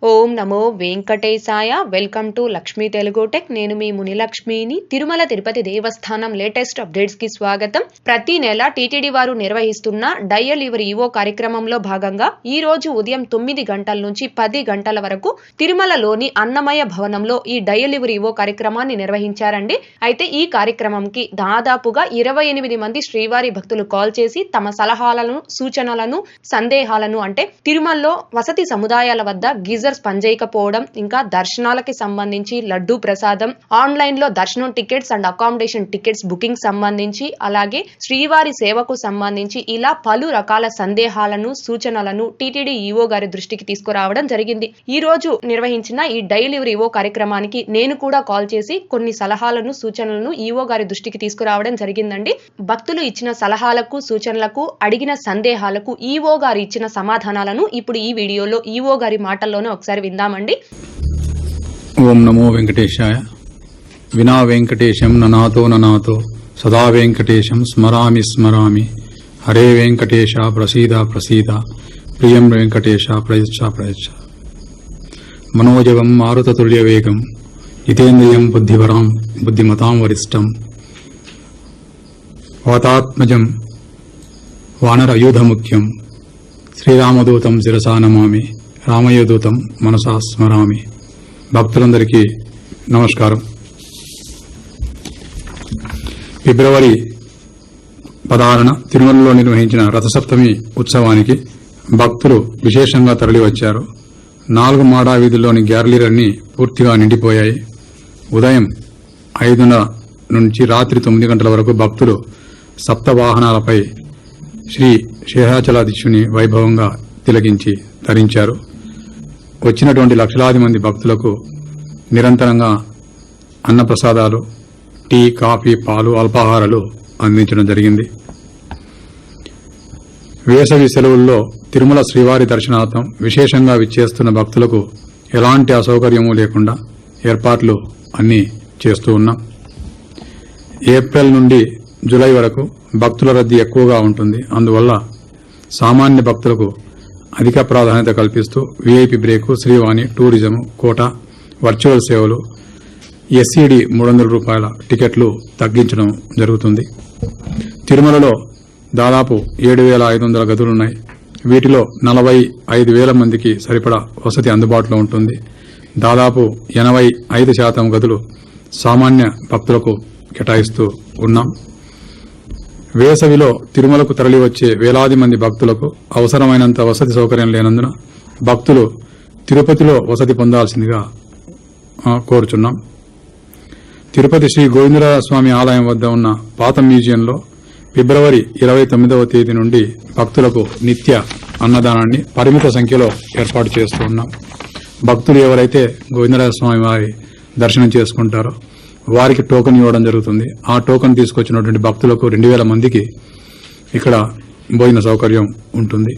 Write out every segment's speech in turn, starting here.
Om Namo Venkatesaya. Welcome to Lakshmi Telugu tech. నేను మీ మునిలక్ష్మిని. తిరుమల తిరుపతి దేవస్థానం latest updates కి స్వాగతం. ప్రతి నెల టీటీడీ వారు నిర్వహిస్తున్న డయల్ యువర్ ఈవో కార్యక్రమంలో భాగంగా ఈ రోజు ఉదయం 9 గంటల నుంచి 10 గంటల వరకు తిరుమలలోని అన్నమయ్య భవనంలో ఈ డయల్ యువర్ ఈవో కార్యక్రమాన్ని నిర్వహించారండి. అయితే ఈ కార్యక్రమంకి దాదాపుగా 28 మంది శ్రీవారి భక్తులు కాల్ చేసి తమ సలహాలను, సూచనలను, సందేహాలను అంటే తిరుమలలో వసతి సముదాయాల వద్ద గీజర్ పనిచేయకపోవడం, ఇంకా దర్శనాలకి సంబంధించి లడ్డూ ప్రసాదం, ఆన్లైన్ లో దర్శనం tickets and accommodation tickets booking సంబంధించి, అలాగే శ్రీవారి సేవకు సంబంధించి ఇలా పలు రకాల సందేహాలను, సూచనలను టీటీడీ ఈవో గారి దృష్టికి తీసుకురావడం జరిగింది. ఈ రోజు నిర్వహించిన ఈ డయల్ యువర్ ఈవో కార్యక్రమానికి నేను కూడా కాల్ చేసి కొన్ని సలహాలను, సూచనలను ఈవో గారి దృష్టికి తీసుకురావడం జరిగిందండి. భక్తులు ఇచ్చిన సలహాలకు, సూచనలకు, అడిగిన సందేహాలకు ఈవో గారు ఇచ్చిన సమాధానాలను ఇప్పుడు ఈ వీడియోలో ఈవో గారి మాటల్లోనే ఒకసారి విందామండి. ఓం నమో వెంకటేశాయ. వినా వెంకటేశం ననాతో సదా వెంకటేశం స్మరామి స్మరామి. హరే వెంకటేశ ప్రసీద ప్రసీద. ప్రియం వెంకటేశ ప్రయచ్చ. మనోజవం మారుతతుల్య వేగం జితేంద్రియం బుద్ధిమతాం వరిష్టం. వాతాత్మజం వానరయూధముఖ్యం శ్రీరామదూతం శిరసా నమామి. రామయ్యదూతం మనసా స్మరామి. భక్తులందరికీ నమస్కారం. ఫిబ్రవరి 16న తిరుమలలో నిర్వహించిన రథసప్తమి ఉత్సవానికి భక్తులు విశేషంగా తరలివచ్చారు. 4 మాడా వీధుల్లోని గ్యాలరీలన్నీ పూర్తిగా నిండిపోయాయి. ఉదయం 5:30 నుంచి రాత్రి 9 గంటల వరకు భక్తులు సప్తవాహనాలపై శ్రీ శేషాచలాధీశుని వైభవంగా తిలకించి తరించారు. వచ్చినటువంటి లక్షలాది మంది భక్తులకు నిరంతరంగా అన్నప్రసాదాలు, టీ, కాఫీ, పాలు, అల్పాహారాలు అందించడం జరిగింది. వేసవి సెలవుల్లో తిరుమల శ్రీవారి దర్శనార్థం విశేషంగా విచ్చేస్తున్న భక్తులకు ఎలాంటి అసౌకర్యమూ లేకుండా ఏర్పాట్లు అన్నీ చేస్తూ ఉన్నాం. ఏప్రిల్ నుండి జూలై వరకు భక్తుల రద్దీ ఎక్కువగా ఉంటుంది. అందువల్ల సామాన్య భక్తులకు అధిక ప్రాధాన్యత కల్పిస్తూ VIP break, Srivani, tourism, quota, virtual సేవలు, ఎస్సీడీ 300 రూపాయల టికెట్లు తగ్గించడం జరుగుతుంది. తిరుమలలో దాదాపు 7,500 గదులున్నాయి. వీటిలో 45,000 మందికి సరిపడా వసతి అందుబాటులో ఉంటుంది. దాదాపు 85% గదులు సామాన్య భక్తులకు కేటాయిస్తూ ఉన్నాం. వేసవిలో తిరుమలకు తరలివచ్చే వేలాది మంది భక్తులకు అవసరమైనంత వసతి సౌకర్యం లేనందున భక్తులు తిరుపతిలో వసతి పొందాల్సిందిగా కోరుచున్నాం. తిరుపతి శ్రీ గోవిందరాజ స్వామి ఆలయం వద్ద ఉన్న పాత మ్యూజియంలో ఫిబ్రవరి 29వ తేదీ నుండి భక్తులకు నిత్య అన్నదానాన్ని పరిమిత సంఖ్యలో ఏర్పాటు చేస్తూ ఉన్నాం. భక్తులు ఎవరైతే గోవిందరాజ స్వామి వారి దర్శనం చేసుకుంటారో వారికి టోకెన్ ఇవ్వడం జరుగుతుంది. ఆ టోకెన్ తీసుకొచ్చినటువంటి భక్తులకు 2,000 మందికి ఇక్కడ భోజన సౌకర్యం ఉంటుంది.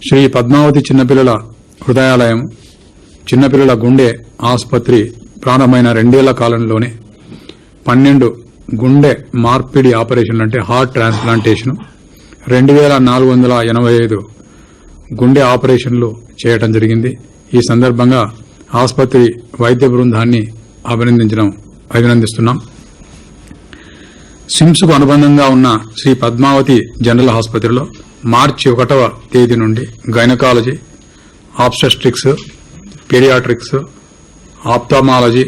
శ్రీ పద్మావతి చిన్నపిల్లల హృదయాలయం, చిన్నపిల్లల గుండె ఆసుపత్రి ప్రారంభమైన 2 ఏళ్ల కాలంలోనే 12 గుండె మార్పిడి ఆపరేషన్లు అంటే హార్ట్ ట్రాన్స్ప్లాంటేషన్, 2,485 గుండె ఆపరేషన్లు చేయడం జరిగింది. ఈ సందర్భంగా ఆసుపత్రి వైద్య బృందాన్ని అభినందిస్తున్నాం. సిమ్స్కు అనుబంధంగా ఉన్న శ్రీ పద్మావతి జనరల్ ఆసుపత్రిలో మార్చి 1వ తేదీ నుండి gynaecology, obstetrics, paediatrics, ophthalmology,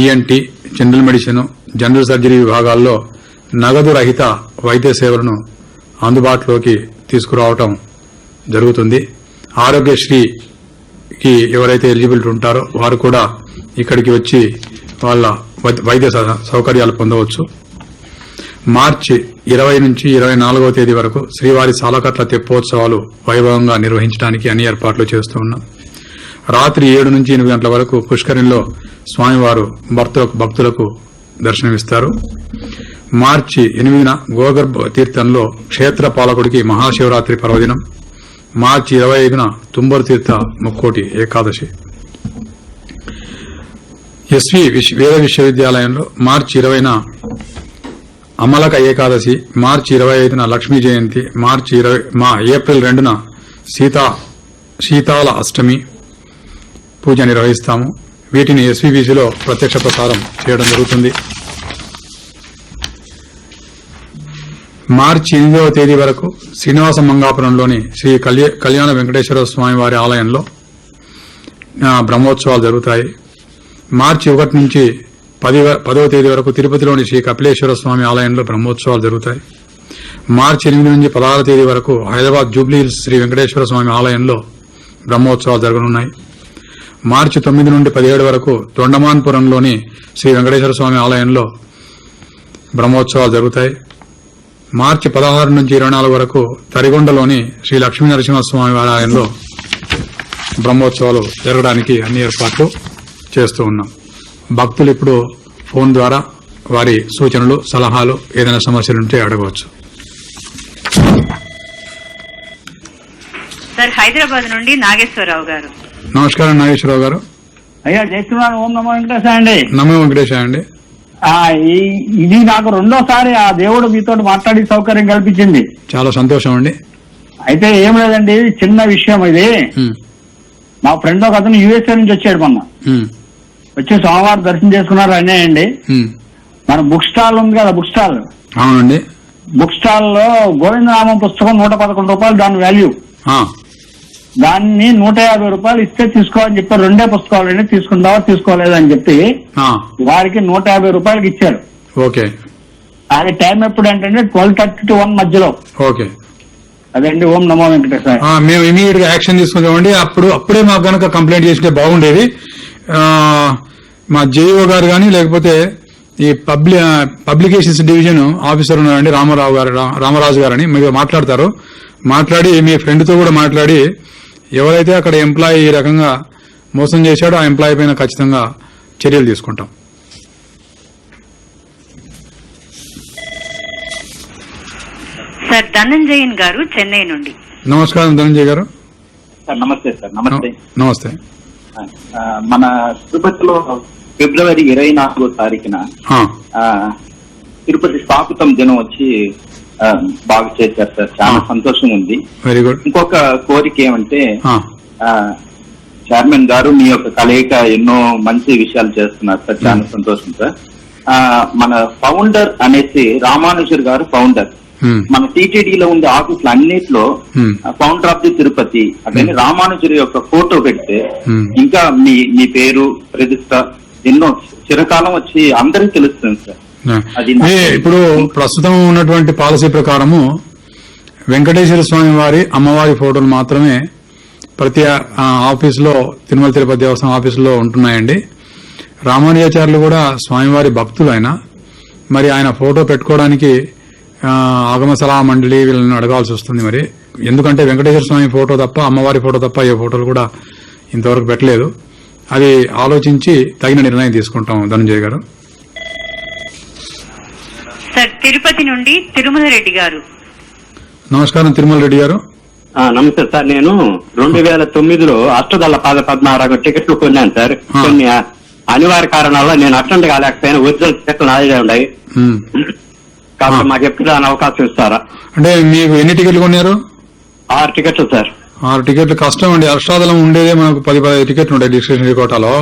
ENT, general medicine, general surgery విభాగాల్లో నగదు రహిత వైద్య సేవలను అందుబాటులోకి తీసుకురావటం జరుగుతుంది. ఆరోగ్యశ్రీకి ఎవరైతే ఎలిజిబిలిటీ ఉంటారో వారు కూడా ఇక్కడికి వచ్చి వాళ్ళ వైద్య సౌకర్యాలు పొందవచ్చు. మార్చి 20 నుంచి 24వ తేదీ వరకు శ్రీవారి సాలకట్ల తెప్పోత్సవాలు వైభవంగా నిర్వహించడానికి అన్ని ఏర్పాట్లు చేస్తూ ఉన్నాం. రాత్రి 7 నుంచి 8 గంటల వరకు పుష్కరిణిలో స్వామివారు భక్తులకు దర్శనమిస్తారు. మార్చి 8న గోగర్భ తీర్థంలో క్షేత్ర పాలకుడికి మహాశివరాత్రి పర్వదినం. మార్చి 25న తుంబరు తీర్థ ముక్కోటి ఏకాదశి. ఎస్వి వేద విశ్వవిద్యాలయంలో మార్చి 20న అమలక ఏకాదశి, మార్చి 25న లక్ష్మీ జయంతి, ఏప్రిల్ 2న శీతాల అష్టమి, పూజ నిర్వహిస్తాము. వీటిని ఎస్వీబీసీలో ప్రత్యక్ష ప్రసారం చేయడం జరుగుతుంది. మార్చి 8వ తేదీ వరకు శ్రీనివాస మంగాపురంలోని శ్రీ కళ్యాణ వెంకటేశ్వర స్వామి వారి ఆలయంలో బ్రహ్మోత్సవాలు జరుగుతాయి. మార్చి 1 నుంచి 10వ తేదీ వరకు తిరుపతిలోని శ్రీ కపిలేశ్వర స్వామి ఆలయంలో బ్రహ్మోత్సవాలు జరుగుతాయి. మార్చి 8 నుంచి 16వ తేదీ వరకు హైదరాబాద్ జూబ్లీ హిల్స్ శ్రీ వెంకటేశ్వర స్వామి ఆలయంలో బ్రహ్మోత్సవాలు జరగనున్నాయి. మార్చి 9 నుండి 17 వరకు తొండమాన్పురంలోని శ్రీ వెంకటేశ్వర స్వామి ఆలయంలో బ్రహ్మోత్సవాలు జరుగుతాయి. మార్చి 16 నుంచి 24 వరకు తరిగొండలోని శ్రీ లక్ష్మీ నరసింహస్వామి వారి ఆలయంలో బ్రహ్మోత్సవాలు జరగడానికి అన్ని ఏర్పాట్లు చేస్తూ ఉన్నాం. భక్తులు ఇప్పుడు ఫోన్ ద్వారా వారి సూచనలు, సలహాలు, ఏదైనా సమస్యలుంటే అడగవచ్చు. సార్, హైదరాబాద్ నుండి నాగేశ్వరరావు గారు. నమస్కారం నాగేశ్వరరావు గారు. అయ్యా చేస్తున్నాను. ఓం నమో వెంకటేశ అండి. నమో వెంకటేశ అండి. ఇది నాకు రెండోసారి ఆ దేవుడు మీతో మాట్లాడి సౌకర్యం కల్పించింది. చాలా సంతోషం అండి. అయితే ఏం లేదండి, చిన్న విషయం ఇది. మా ఫ్రెండ్ ఒక అతను యూఎస్ఏ నుంచి వచ్చాడు మొన్న. వచ్చి సోమవారం దర్శనం చేసుకున్నారు అన్నాయండి. మన బుక్ స్టాల్ ఉంది కదా, బుక్ స్టాల్. అవునండి. బుక్ స్టాల్ లో గోవిందనామం పుస్తకం 111 రూపాయలు దాని వాల్యూ. దాన్ని 150 రూపాయలు ఇస్తే తీసుకోవాలని చెప్పారు. 2 పుస్తకాలు తీసుకుందావా తీసుకోలేదని చెప్పి వారికి 150 రూపాయలకి ఇచ్చారు. ఓకే. అది టైం ఎప్పుడు అంటే 12:30 to 1 మధ్యలో. ఓకే. అదండి. ఓం నమో వెంకటేశ్వర. మేము ఇమీడియట్ గా యాక్షన్ తీసుకుంటామండి. అప్పుడే మాకు కనుక కంప్లైంట్ చేస్తే బాగుండేది. మా జేఈఓ గారు కానీ లేకపోతే ఈ పబ్లికేషన్స్ డివిజన్ ఆఫీసర్ ఉన్నారండి రామరాజు గారని, మీరు మాట్లాడతారు. మాట్లాడి మీ ఫ్రెండ్ తో కూడా మాట్లాడి ఎవరైతే అక్కడ ఎంప్లాయీ ఈ రకంగా మోసం చేశాడో ఆ ఎంప్లాయీ పైన ఖచ్చితంగా చర్యలు తీసుకుంటాం. సార్, ధనంజయన్ గారు, చెన్నై నుండి. నమస్కారం ధనంజయ్ గారు. సార్ నమస్తే. సార్ నమస్తే. నమస్తే. మన తిరుపతిలో ఫిబ్రవరి 24వ తారీఖున తిరుపతి స్థాపితం దినం వచ్చి బాగా చేశారు సార్. చాలా సంతోషం ఉంది. Very good. ఇంకొక కోరిక ఏమంటే, చైర్మన్ గారు మీ యొక్క కలయిక ఎన్నో మంచి విషయాలు చేస్తున్నారు సార్. చాలా సంతోషం సార్. మన ఫౌండర్ అనేసి రామానుజర్ గారు ఫౌండర్. మన టీటీడీలో ఉండే ఆఫీసులు అన్నిట్లో ఫౌండర్ ఆఫ్ ది తిరుపతి అదే రామానుజర్ యొక్క ఫోటో పెడితే ఇంకా మీ పేరు ప్రతిష్ట ఎన్నో చిరకాలం వచ్చి అందరికీ తెలుస్తుంది సార్. ఇప్పుడు ప్రస్తుతం ఉన్నటువంటి పాలసీ ప్రకారము వెంకటేశ్వర స్వామి వారి, అమ్మవారి ఫోటోలు మాత్రమే ప్రతి ఆఫీసులో, తిరుమల తిరుపతి దేవస్థానం ఆఫీసులో ఉంటున్నాయండి. రామానుజాచార్యులు కూడా స్వామివారి భక్తులు ఆయన. మరి ఆయన ఫోటో పెట్టుకోవడానికి ఆగమ సలహా మండలి వీళ్ళని అడగాల్సి వస్తుంది. మరి ఎందుకంటే వెంకటేశ్వర స్వామి ఫోటో తప్ప, అమ్మవారి ఫోటో తప్ప ఏ ఫోటోలు కూడా ఇంతవరకు పెట్టలేదు. అది ఆలోచించి తగిన నిర్ణయం తీసుకుంటాం. ధనంజయ్ గారు. సార్, తిరుపతి నుండి తిరుమల రెడ్డి గారు. నమస్కారం తిరుమల రెడ్డి గారు. నమస్తే సార్. నేను 2009లో అష్టదళ పాద పద్మారావు టికెట్లు కొన్నాను సార్. కొన్ని అనివార్య కారణాల నేను అటెండ్ కాలేకపోయినా ఒరిజినల్ టికెట్లు నాదే ఉన్నాయి. కాబట్టి మాకు ఎప్పుడు అవకాశం ఇస్తారా? అంటే మీకు ఎన్ని టికెట్లు కొన్నారు? 6 టికెట్లు సార్. 6 టికెట్లు కష్టం అండి. అష్టాదళం ఉండేదే మనకు 10 టికెట్లు ఉంటాయి డిస్క్రిప్షనరీ కోటాలో.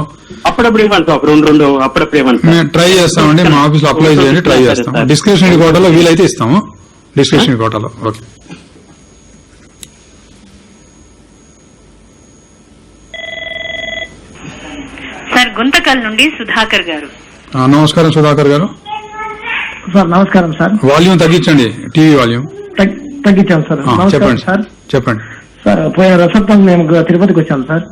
అప్పుడప్పుడు ఇవ్వండి సార్, 2 అప్పుడప్పుడు ఇవ్వండి. ట్రై చేస్తామండి. మా ఆఫీస్ లో అప్లై చేయండి, ట్రై చేస్తాం. డిస్క్రిప్షనరీ కోటాలో వీలైతే ఇస్తాము. డిస్క్రిప్షనరీ కోటాలో. ఓకే. సార్, గుంతకల్ నుండి సుధాకర్ గారు. నమస్కారం సుధాకర్ గారు. సార్ నమస్కారం సార్. వాల్యూమ్ తగ్గించండి, టీవీ వాల్యూమ్ తగ్గించాం సార్. చెప్పండి సార్. చెప్పండి సార్. పోయిన రసత్వం మేము తిరుపతికి వచ్చాం సార్.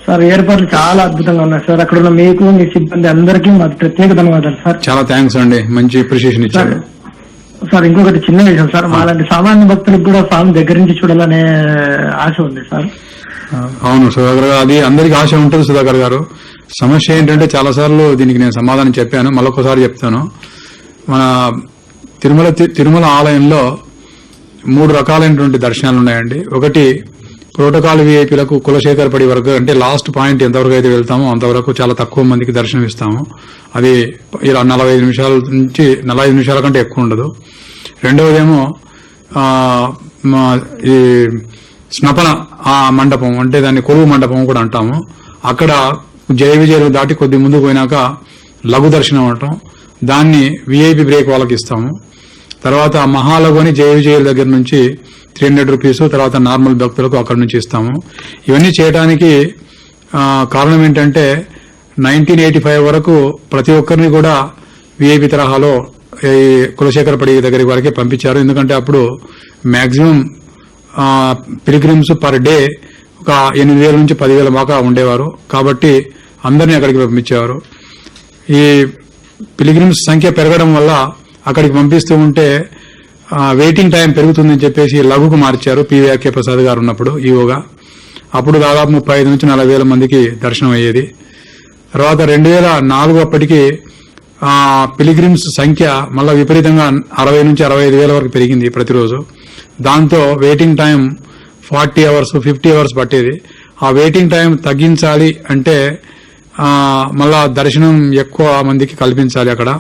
సార్, ఏర్పాట్లు చాలా అద్భుతంగా ఉన్నాయి సార్. అక్కడ ఉన్న మీకు, మీ సిబ్బంది అందరికీ మాకు ప్రత్యేక ధన్యవాదాలు సార్. చాలా థ్యాంక్స్ అండి, మంచి అప్రిషియేషన్ ఇచ్చారు సార్. ఇంకొకటి చిన్న విషయం సార్, మాలాంటి సామాన్య భక్తులకు కూడా స్వామి దగ్గర నుంచి చూడాలనే ఆశ ఉంది సార్. అవును సుధాకర్ గారు, అది అందరికి ఆశ ఉంటుంది సుధాకర్ గారు. సమస్య ఏంటంటే చాలా సార్లు దీనికి నేను సమాధానం చెప్పాను, మళ్ళొకసారి చెప్తాను. మన తిరుమల ఆలయంలో 3 రకాలైనటువంటి దర్శనాలు ఉన్నాయండి. ఒకటి ప్రోటోకాల్ వీఐపీలకు కులశేఖరపడి వరకు, అంటే లాస్ట్ పాయింట్ ఎంతవరకు అయితే వెళ్తామో అంతవరకు చాలా తక్కువ మందికి దర్శనం ఇస్తాము. అది 45 నిమిషాల నుంచి 45 నిమిషాల కంటే ఎక్కువ ఉండదు. రెండవదేమో ఈ స్నపన ఆ మండపం అంటే దాన్ని కొలువు మండపం కూడా అంటాము. అక్కడ జయ విజయలు దాటి కొద్ది ముందుకు పోయినాక లఘు దర్శనం అంటాం. దాన్ని విఐపి బ్రేక్ వాళ్ళకి ఇస్తాము. తర్వాత మహాలఘు అని జయ విజయల దగ్గర నుంచి 300 రూపీస్, తర్వాత నార్మల్ భక్తులకు అక్కడ నుంచి ఇస్తాము. ఇవన్నీ చేయడానికి కారణం ఏంటంటే 1985 వరకు ప్రతి ఒక్కరిని కూడా విఐపి తరహాలో ఈ కులశేఖర పడి దగ్గర వరకే పంపించారు. ఎందుకంటే అప్పుడు మాక్సిమం పిలిగ్రిమ్స్ పర్ డే ఒక 8,000 నుంచి 10,000 దాకా ఉండేవారు. కాబట్టి అందరినీ అక్కడికి పంపించేవారు. ఈ పిలిగ్రిమ్స్ సంఖ్య పెరగడం వల్ల అక్కడికి పంపిస్తూ ఉంటే వెయిటింగ్ టైం పెరుగుతుందని చెప్పేసి లఘుకు మార్చారు పివిఆర్కే ప్రసాద్ గారు ఉన్నప్పుడు ఈవోగా. అప్పుడు దాదాపు 35 నుంచి 40,000 మందికి దర్శనం అయ్యేది. తర్వాత 2004 అప్పటికి పిలిగ్రిమ్స్ సంఖ్య మళ్ళా విపరీతంగా 60 నుంచి 65,000 వరకు పెరిగింది ప్రతిరోజు. దాంతో వెయిటింగ్ టైం 40 అవర్స్ 50 అవర్స్ పట్టేది. ఆ వెయిటింగ్ టైం తగ్గించాలి అంటే మళ్ళా దర్శనం ఎక్కువ మందికి కల్పించాలి అక్కడ.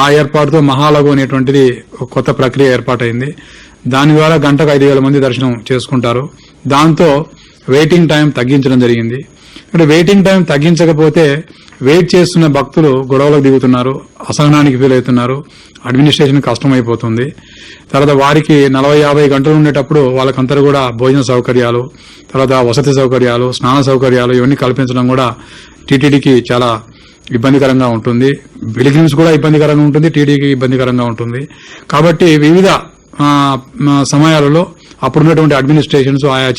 ఆ ఏర్పాటుతో మహాలఘు అనేటువంటిది ఒక కొత్త ప్రక్రియ ఏర్పాటైంది. దాని ద్వారా గంటకు 5,000 మంది దర్శనం చేసుకుంటారు. దాంతో వెయిటింగ్ టైం తగ్గించడం జరిగింది. అంటే వెయిటింగ్ టైం తగ్గించకపోతే వెయిట్ చేస్తున్న భక్తులు గొడవలకు దిగుతున్నారు, అసహనానికి ఫీల్ అవుతున్నారు, అడ్మినిస్ట్రేషన్ కష్టమైపోతుంది. తర్వాత వారికి 40-50 గంటలు ఉండేటప్పుడు వాళ్ళకందరూ కూడా భోజన సౌకర్యాలు, తర్వాత వసతి సౌకర్యాలు, స్నాన సౌకర్యాలు ఇవన్నీ కల్పించడం కూడా టీటీడీకి చాలా ఇబ్బందికరంగా ఉంటుంది. పిలిగ్రిమ్స్ కూడా ఇబ్బందికరంగా ఉంటుంది, టీటీడీకి ఇబ్బందికరంగా ఉంటుంది. కాబట్టి వివిధ సమయాలలో అప్పుడున్నటువంటి అడ్మినిస్ట్రేషన్స్ ఆయా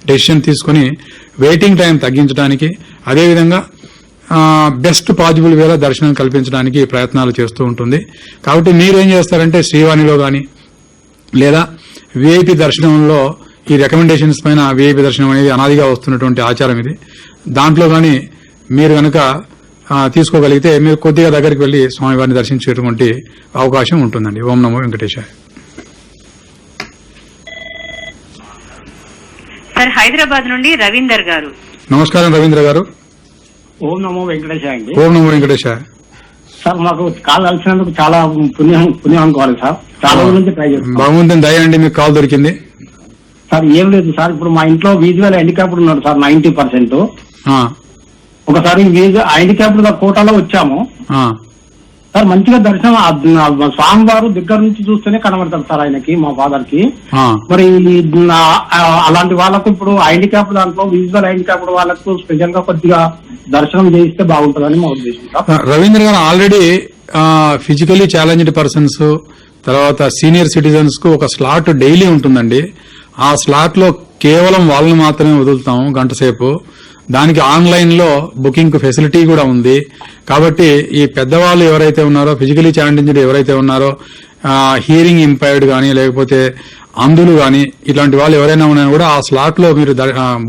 డెసిషన్ తీసుకుని వెయిటింగ్ టైం తగ్గించడానికి, అదేవిధంగా బెస్ట్ పాసిబుల్ వేలో దర్శనం కల్పించడానికి ప్రయత్నాలు చేస్తూ ఉంటుంది. కాబట్టి మీరేం చేస్తారంటే శ్రీవాణిలో గాని లేదా విఐపి దర్శనంలో ఈ రికమెండేషన్స్ పైన విఐపి దర్శనం అనేది అనాదిగా వస్తున్నటువంటి ఆచారం ఇది. దాంట్లో గాని మీరు కనుక తీసుకోగలిగితే మీరు కొద్దిగా దగ్గరికి వెళ్లి స్వామివారిని దర్శించేటువంటి అవకాశం ఉంటుందండి. ఓం నమో వెంకటేశాయ. సార్ హైదరాబాద్ నుండి రవీందర్ గారు. నమస్కారం రవీంద్ర గారు. ఓం నమో వెంకటేశాయ అండి. ఓం నమో వెంకటేశాయ. సార్ మాకు కాల్ కలిసినందుకు చాలా పుణ్యం అనుకోవాలి సార్. చాలా రోజుల నుంచి ట్రై చేస్తాం. బాగుందని దయ అండి మీకు కాల్ దొరికింది. సార్ ఏం లేదు సార్, ఇప్పుడు మా ఇంట్లో విజువల్ హ్యాండిక్యాప్డ్ ఉన్నాడు సార్ 90%. ఒకసారి హ్యాండిక్యాప్డ్ కోటాలో వచ్చాము సార్. మంచిగా దర్శనం స్వామివారు దగ్గర నుంచి చూస్తేనే కనబడతారు సార్ ఆయనకి, మా ఫాదర్ కి. మరి అలాంటి వాళ్ళకు ఇప్పుడు హ్యాండిక్యాప్ దాంట్లో విజువల్ హ్యాండిక్యాప్డ్ వాళ్ళకు స్పెషల్ గా కొద్దిగా దర్శనం చేయిస్తే బాగుంటుందని మా ఉద్దేశం సార్. రవీంద్ర గారు ఆల్రెడీ ఫిజికలీ ఛాలెంజ్డ్ పర్సన్స్, తర్వాత సీనియర్ సిటిజన్స్ కు ఒక స్లాట్ డైలీ ఉంటుందండి. ఆ స్లాట్ లో కేవలం వాళ్ళని మాత్రమే వదులుతాం గంట సేపు. దానికి ఆన్లైన్ లో బుకింగ్ ఫెసిలిటీ కూడా ఉంది. కాబట్టి ఈ పెద్దవాళ్ళు ఎవరైతే ఉన్నారో, ఫిజికలీ ఛాలెంజ్డ్ ఎవరైతే ఉన్నారో, హియరింగ్ ఇంపైర్డ్ గానీ లేకపోతే అంధులు గానీ ఇట్లాంటి వాళ్ళు ఎవరైనా ఉన్నా కూడా ఆ స్లాట్ లో మీరు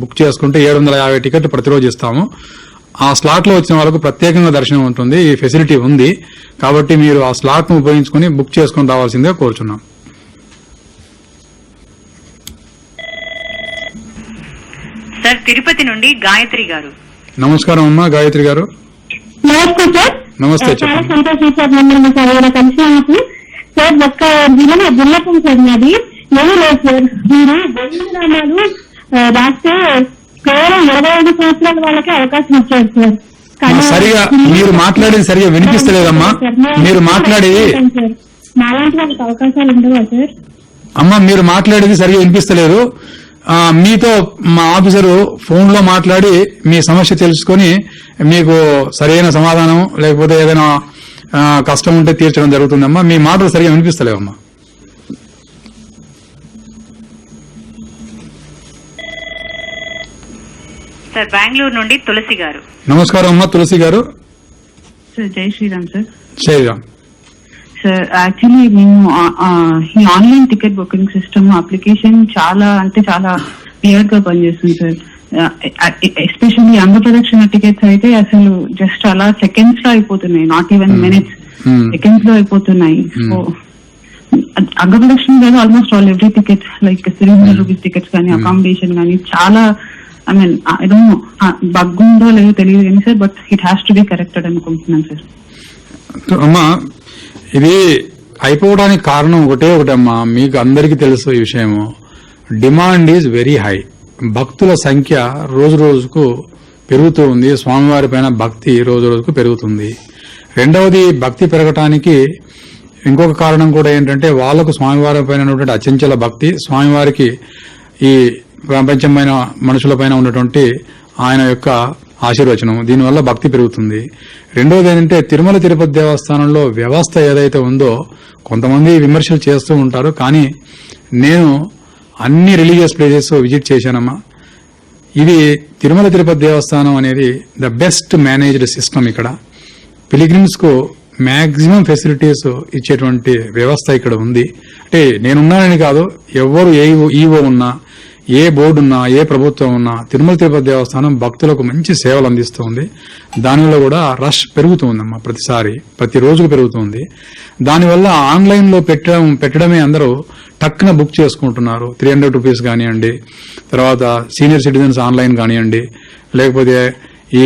బుక్ చేసుకుంటే 750 టికెట్లు ప్రతిరోజు ఇస్తాము. ఆ స్లాట్ లో వచ్చిన వాళ్ళకు ప్రత్యేకంగా దర్శనం ఉంటుంది. ఈ ఫెసిలిటీ ఉంది. కాబట్టి మీరు ఆ స్లాట్ ను ఉపయోగించుకుని బుక్ చేసుకుని రావాల్సిందే కోరుచున్నాం. సార్ తిరుపతి నుండి గాయత్రి గారు. నమస్కారం అమ్మా గాయత్రి గారు. నమస్తే సార్. నమస్తే. చాలా సంతోషం సార్ మమ్మల్ని సార్ ఎవరైనా కలిసినందుకు. సార్ ఒక్క జిల్లాపం సార్ నాది ఏమీ లేదు సార్. మీరు గోవిందనామాలు రాస్తే కేవలం 25 సంవత్సరాల వాళ్ళకే అవకాశం ఇచ్చారు సార్. సరిగా మీరు మాట్లాడేది సరిగా వినిపిస్తలేదమ్మా. మీరు మాట్లాడేది మాలాంటి వాళ్ళకి అవకాశాలు ఉండవా సార్? అమ్మా మీరు మాట్లాడేది సరిగా వినిపిస్తలేదు. మీతో మా ఆఫీసరు ఫోన్ లో మాట్లాడి మీ సమస్య తెలుసుకుని మీకు సరైన సమాధానం లేకపోతే ఏదైనా కష్టం ఉంటే తీర్చడం జరుగుతుందమ్మా. మీ మాటలు సరిగా వినిపిస్తలేవమ్మా. సార్ బెంగళూరు నుండి తులసి గారు. నమస్కారం అమ్మా తులసి గారు. సార్ జై Sriram sir. Sriram sir actually మేము ఈ online ticket booking system application చాలా క్లియర్ గా పనిచేస్తుంది సార్. ఎస్పెషల్లీ అంగప్రదక్షిణ టికెట్స్ అయితే అసలు జస్ట్ అలా సెకండ్స్ లో అయిపోతున్నాయి, నాట్ ఈవెన్ మినిట్స్, సెకండ్స్ లో అయిపోతున్నాయి. సో అంగప్రదక్షిణ కాదు, almost all every tickets like 300 rupees tickets కానీ అకామిడేషన్ కానీ చాలా I mean I don't know bug ఉందో లేదో తెలియదు కానీ sir, but it has to be corrected అనుకుంటున్నాను సార్. అమ్మా ఇది అయిపోవడానికి కారణం ఒకటమ్మా. మీకు అందరికీ తెలుసు ఈ విషయము. Demand is very high. భక్తుల సంఖ్య రోజు రోజుకు పెరుగుతూ ఉంది. స్వామివారి పైన భక్తి రోజు రోజుకు పెరుగుతుంది. రెండవది, భక్తి పెరగటానికి ఇంకొక కారణం కూడా ఏంటంటే వాళ్లకు స్వామివారి పైన ఉన్నటువంటి అచంచల భక్తి, స్వామివారికి ఈ ప్రపంచమైన మనుషులపైన ఉన్నటువంటి ఆయన యొక్క ఆశీర్వచనం, దీనివల్ల భక్తి పెరుగుతుంది. రెండవది ఏంటంటే తిరుమల తిరుపతి దేవస్థానంలో వ్యవస్థ ఏదైతే ఉందో కొంతమంది విమర్శలు చేస్తూ ఉంటారు, కానీ నేను అన్ని రిలీజియస్ ప్లేసెస్ విజిట్ చేశానమ్మా. ఇది తిరుమల తిరుపతి దేవస్థానం అనేది ద బెస్ట్ మేనేజ్డ్ సిస్టమ్. ఇక్కడ పిలిగ్రిమ్స్ కు మాక్సిమం ఫెసిలిటీస్ ఇచ్చేటువంటి వ్యవస్థ ఇక్కడ ఉంది. అంటే నేనున్నానని కాదు, ఎవరు ఈవో ఉన్నా, ఏ బోర్డు ఉన్నా, ఏ ప్రభుత్వం ఉన్నా, తిరుమల తిరుపతి దేవస్థానం భక్తులకు మంచి సేవలు అందిస్తుంది. దానివల్ల కూడా రష్ పెరుగుతుందమ్మా, ప్రతి రోజుకు పెరుగుతుంది. దానివల్ల ఆన్లైన్ లో పెట్టడమే అందరూ టక్కున బుక్ చేసుకుంటున్నారు. 300 రూపీస్ కానివ్వండి, తర్వాత సీనియర్ సిటిజన్స్ ఆన్లైన్ కానివ్వండి, లేకపోతే ఈ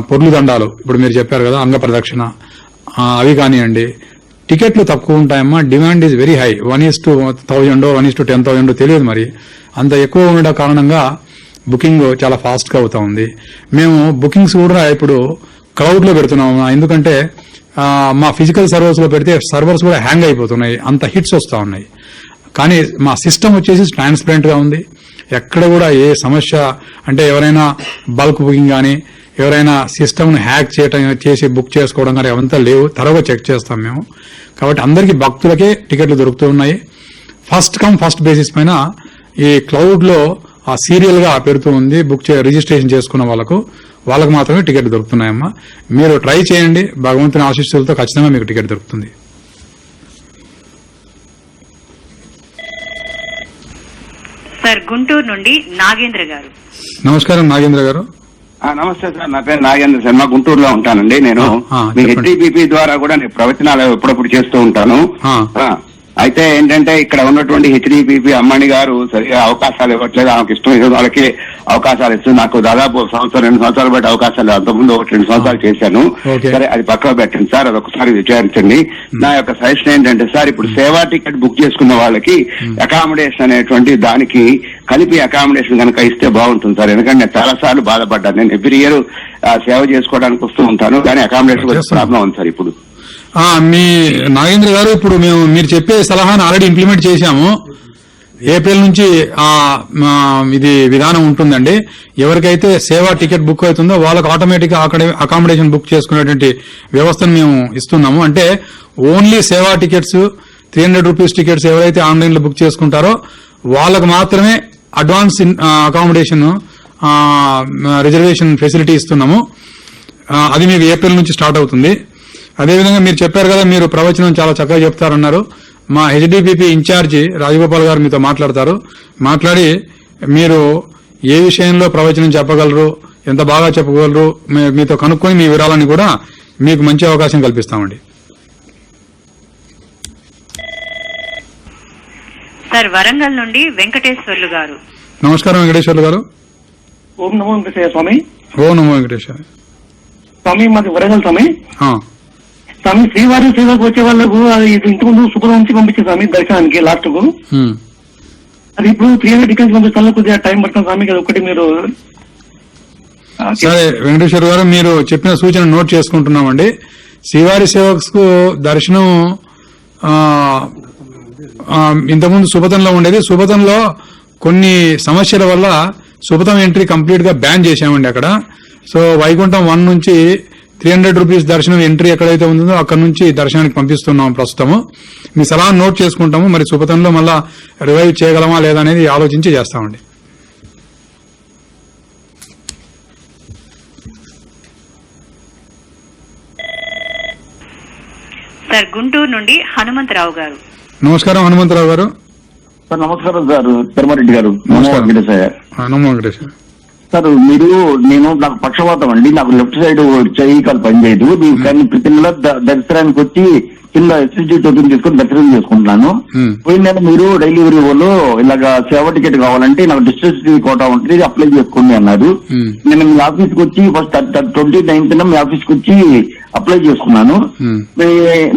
పొర్లు దండాలు ఇప్పుడు మీరు చెప్పారు కదా అంగ ప్రదక్షిణ, అవి కానివ్వండి. టికెట్లు తక్కువ ఉంటాయమ్మా. Demand is very high. 1:1000 1:10,000 తెలియదు, మరి అంత ఎక్కువ ఉండడం కారణంగా బుకింగ్ చాలా ఫాస్ట్ గా అవుతా ఉంది. మేము బుకింగ్స్ కూడా ఇప్పుడు క్లౌడ్ లో పెడుతున్నాము. ఎందుకంటే మా ఫిజికల్ సర్వర్స్ లో పెడితే సర్వర్స్ కూడా హ్యాంగ్ అయిపోతున్నాయి, అంత హిట్స్ వస్తా ఉన్నాయి. కానీ మా సిస్టమ్ వచ్చేసి ట్రాన్స్పరెంట్ గా ఉంది. ఎక్కడ కూడా ఏ సమస్య, అంటే ఎవరైనా బల్క్ బుకింగ్ కానీ, ఎవరైనా సిస్టమ్ ను హ్యాక్ చేసి బుక్ చేసుకోవడం కానీ అవంతా లేవు. త్వరగా చెక్ చేస్తాం మేము. కాబట్టి అందరికీ భక్తులకే టికెట్లు దొరుకుతూ ఉన్నాయి. ఫస్ట్ కమ్ ఫస్ట్ బేసిస్ పైన ఈ క్లౌడ్ లో ఆ సీరియల్ గా పెడుతూ ఉంది. రిజిస్ట్రేషన్ చేసుకున్న వాళ్ళకు మాత్రమే టికెట్ దొరుకుతున్నాయమ్మా. మీరు ట్రై చేయండి, భగవంతుని ఆశీస్సులతో ఖచ్చితంగా మీకు టికెట్ దొరుకుతుంది. సార్ గుంటూరు నుండి నాగేంద్ర గారు. నమస్కారం నాగేంద్ర గారు. నమస్తే సార్, నా పేరు నాగేంద్ర శర్మ, గుంటూరులో ఉంటానండి. నేను మీ హెచ్డిబిపి ద్వారా కూడా నేను ప్రవచనాలు ఎప్పుడప్పుడు చేస్తూ ఉంటాను. అయితే ఏంటంటే ఇక్కడ ఉన్నటువంటి హెచ్డిబిపి అమ్మని గారు సరిగా అవకాశాలు ఇవ్వట్లేదు. ఆమెకు ఇష్టం ఏదో వాళ్ళకి అవకాశాలు ఇస్తుంది. నాకు దాదాపు 2 సంవత్సరాలు బట్టి అవకాశాలు, అంతకుముందు 2 సంవత్సరాలు చేశాను. సరే, అది పక్కన పెట్టండి సార్, అది ఒకసారి విచారించండి. నా యొక్క సజెషన్ ఏంటంటే సార్, ఇప్పుడు సేవా టికెట్ బుక్ చేసుకున్న వాళ్ళకి అకామిడేషన్ అనేటువంటి దానికి కలిపి అకామిడేషన్ కనుక ఇస్తే బాగుంటుంది సార్. ఎందుకంటే నేను చాలా సార్లు బాధపడ్డాను. నేను ఎవ్రీ ఇయర్ సేవ చేసుకోవడానికి వస్తూ ఉంటాను, కానీ అకామిడేషన్ ప్రాబ్లం ఉంది సార్. ఇప్పుడు మీ నాగేంద్ర గారు, ఇప్పుడు మీరు చెప్పే సలహాను ఆల్రెడీ ఇంప్లిమెంట్ చేశాము. ఏప్రిల్ నుంచి ఇది విధానం ఉంటుందండి. ఎవరికైతే సేవా టికెట్ బుక్ అవుతుందో వాళ్ళకు ఆటోమేటిక్ గా అకామిడేషన్ బుక్ చేసుకునేటువంటి వ్యవస్థను మేము ఇస్తున్నాము. అంటే ఓన్లీ సేవా టికెట్స్, 300 రూపీస్ టికెట్స్ ఎవరైతే ఆన్లైన్ లో బుక్ చేసుకుంటారో వాళ్ళకు మాత్రమే అడ్వాన్స్ అకామిడేషన్ రిజర్వేషన్ ఫెసిలిటీ ఇస్తున్నాము. అది మీకు ఏప్రిల్ నుంచి స్టార్ట్ అవుతుంది. అదేవిధంగా మీరు చెప్పారు కదా, మీరు ప్రవచనం చాలా చక్కగా చెప్తారన్నారు. మా హెచ్డిపిపి ఇన్ఛార్జి రాజగోపాల్ గారు మీతో మాట్లాడి మీరు ఏ విషయంలో ప్రవచనం చెప్పగలరు, ఎంత బాగా చెప్పగలరు మీతో కనుక్కొని మీ వివరాలని కూడా మీకు మంచి అవకాశం కల్పిస్తామండి. సార్ వరంగల్ నుండి వెంకటేశ్వర్లు గారు. నమస్కారం వెంకటేశ్వర్లు గారు. ఓం నమో వెంకటేశ్వర స్వామి. ఓం నమో వెంకటేశ్వర స్వామి. మాది వరంగల్ స్వామి. స్వామి, శ్రీవారి సేవకు వచ్చే వాళ్ళకు అది ఇంతకుముందు సుఖం నుంచి పంపించే స్వామి దర్శనానికి లాస్ట్ కు. అది ఇప్పుడు 300 టికెట్స్ పంపిస్తాను, కొద్దిగా టైం పడుతుంది స్వామి. కదా ఒకటి మీరు. సరే వెంకటేశ్వర గారు, మీరు చెప్పిన సూచన నోట్ చేసుకుంటున్నామండి. శ్రీవారి సేవకు దర్శనం ఇంతకుముందు సుభతంలో ఉండేది. సుభతంలో కొన్ని సమస్యల వల్ల సుభతం ఎంట్రీ కంప్లీట్ గా బ్యాన్ చేశామండి అక్కడ. సో వైకుంఠం 1 నుంచి 300 రూపీస్ దర్శనం ఎంట్రీ ఎక్కడైతే ఉందో అక్కడ నుంచి దర్శనానికి పంపిస్తున్నాం ప్రస్తుతము. మీ సలహా నోట్ చేసుకుంటాము. మరి సుపతంలో మళ్ళా రివైవ్ చేయగలమా లేదా అనేది ఆలోచించి చేస్తామండి. సార్ గుంటూరు నుండి హనుమంతరావు గారు. నమస్కారం హనుమంతరావు గారు. సార్ నమస్కారం సార్, తిరుమరెడ్డి గారు. నమో వెంకటేశ్వర సార్. నాకు పక్షవాతం అండి. నాకు లెఫ్ట్ సైడ్ చెయ్యి కాలు పనిచేయదు. కానీ ప్రతి నెల దర్శనానికి వచ్చి కింద ఎస్ఎస్డి టోకెన్ తీసుకొని దర్శనం చేసుకుంటున్నాను. పోయిన నెల మీరు డెలివరీ వాళ్ళు ఇలాగా సేవ టికెట్ కావాలంటే నాకు డిస్ట్రిక్ట్ కోటా ఉంటుంది, అప్లై చేసుకోండి అన్నారు. నేను మీ ఆఫీస్ కి వచ్చి ఫస్ట్ 29th మీ ఆఫీస్ కి వచ్చి అప్లై చేసుకున్నాను.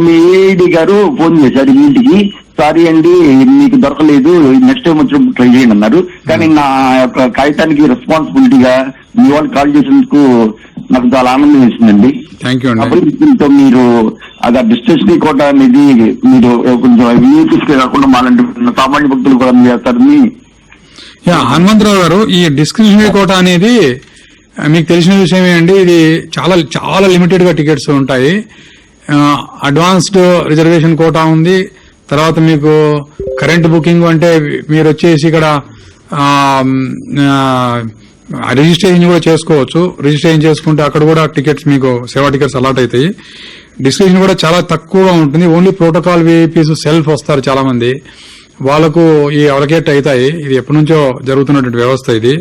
మీ ఏఐడి గారు ఫోన్ చేశారు ఇంటికి, సారీ అండి మీకు దొరకలేదు, నెక్స్ట్ టైం వచ్చినప్పుడు ట్రై చేయండి అన్నారు. కానీ నా యొక్క కాగితానికి రెస్పాన్సిబిలిటీగా మీ వాళ్ళు కాల్ చేసేందుకు నాకు చాలా ఆనందం వేసిందండి. అభివృద్ధితో మీరు అది డిస్టెన్సరీ కోట అనేది మీరు కొంచెం వినియోగిస్తే కాకుండా మాలాంటి సామాన్య భక్తులు కూడా చేస్తారని. హనుమంతరావు గారు, ఈ డిస్క్రిప్షనరీ కోట అనేది మీకు తెలిసిన విషయమే అండి. ఇది చాలా చాలా లిమిటెడ్ గా టికెట్స్ ఉంటాయి. అడ్వాన్స్డ్ రిజర్వేషన్ కోటా ఉంది. తర్వాత మీకు కరెంట్ బుకింగ్ అంటే మీరు వచ్చేసి ఇక్కడ రిజిస్ట్రేషన్ కూడా చేసుకోవచ్చు. రిజిస్ట్రేషన్ చేసుకుంటే అక్కడ కూడా టికెట్స్ మీకు సేవా టికెట్స్ అలాట్ అవుతాయి. డిస్క్రిప్షన్ కూడా చాలా తక్కువగా ఉంటుంది. ఓన్లీ ప్రోటోకాల్ విఐపీస్ సెల్ఫ్ వస్తారు చాలా మంది, వాళ్లకు ఈ అలకేట్ అవుతాయి. ఇది ఎప్పటి నుంచో జరుగుతున్నటువంటి వ్యవస్థ ఇది.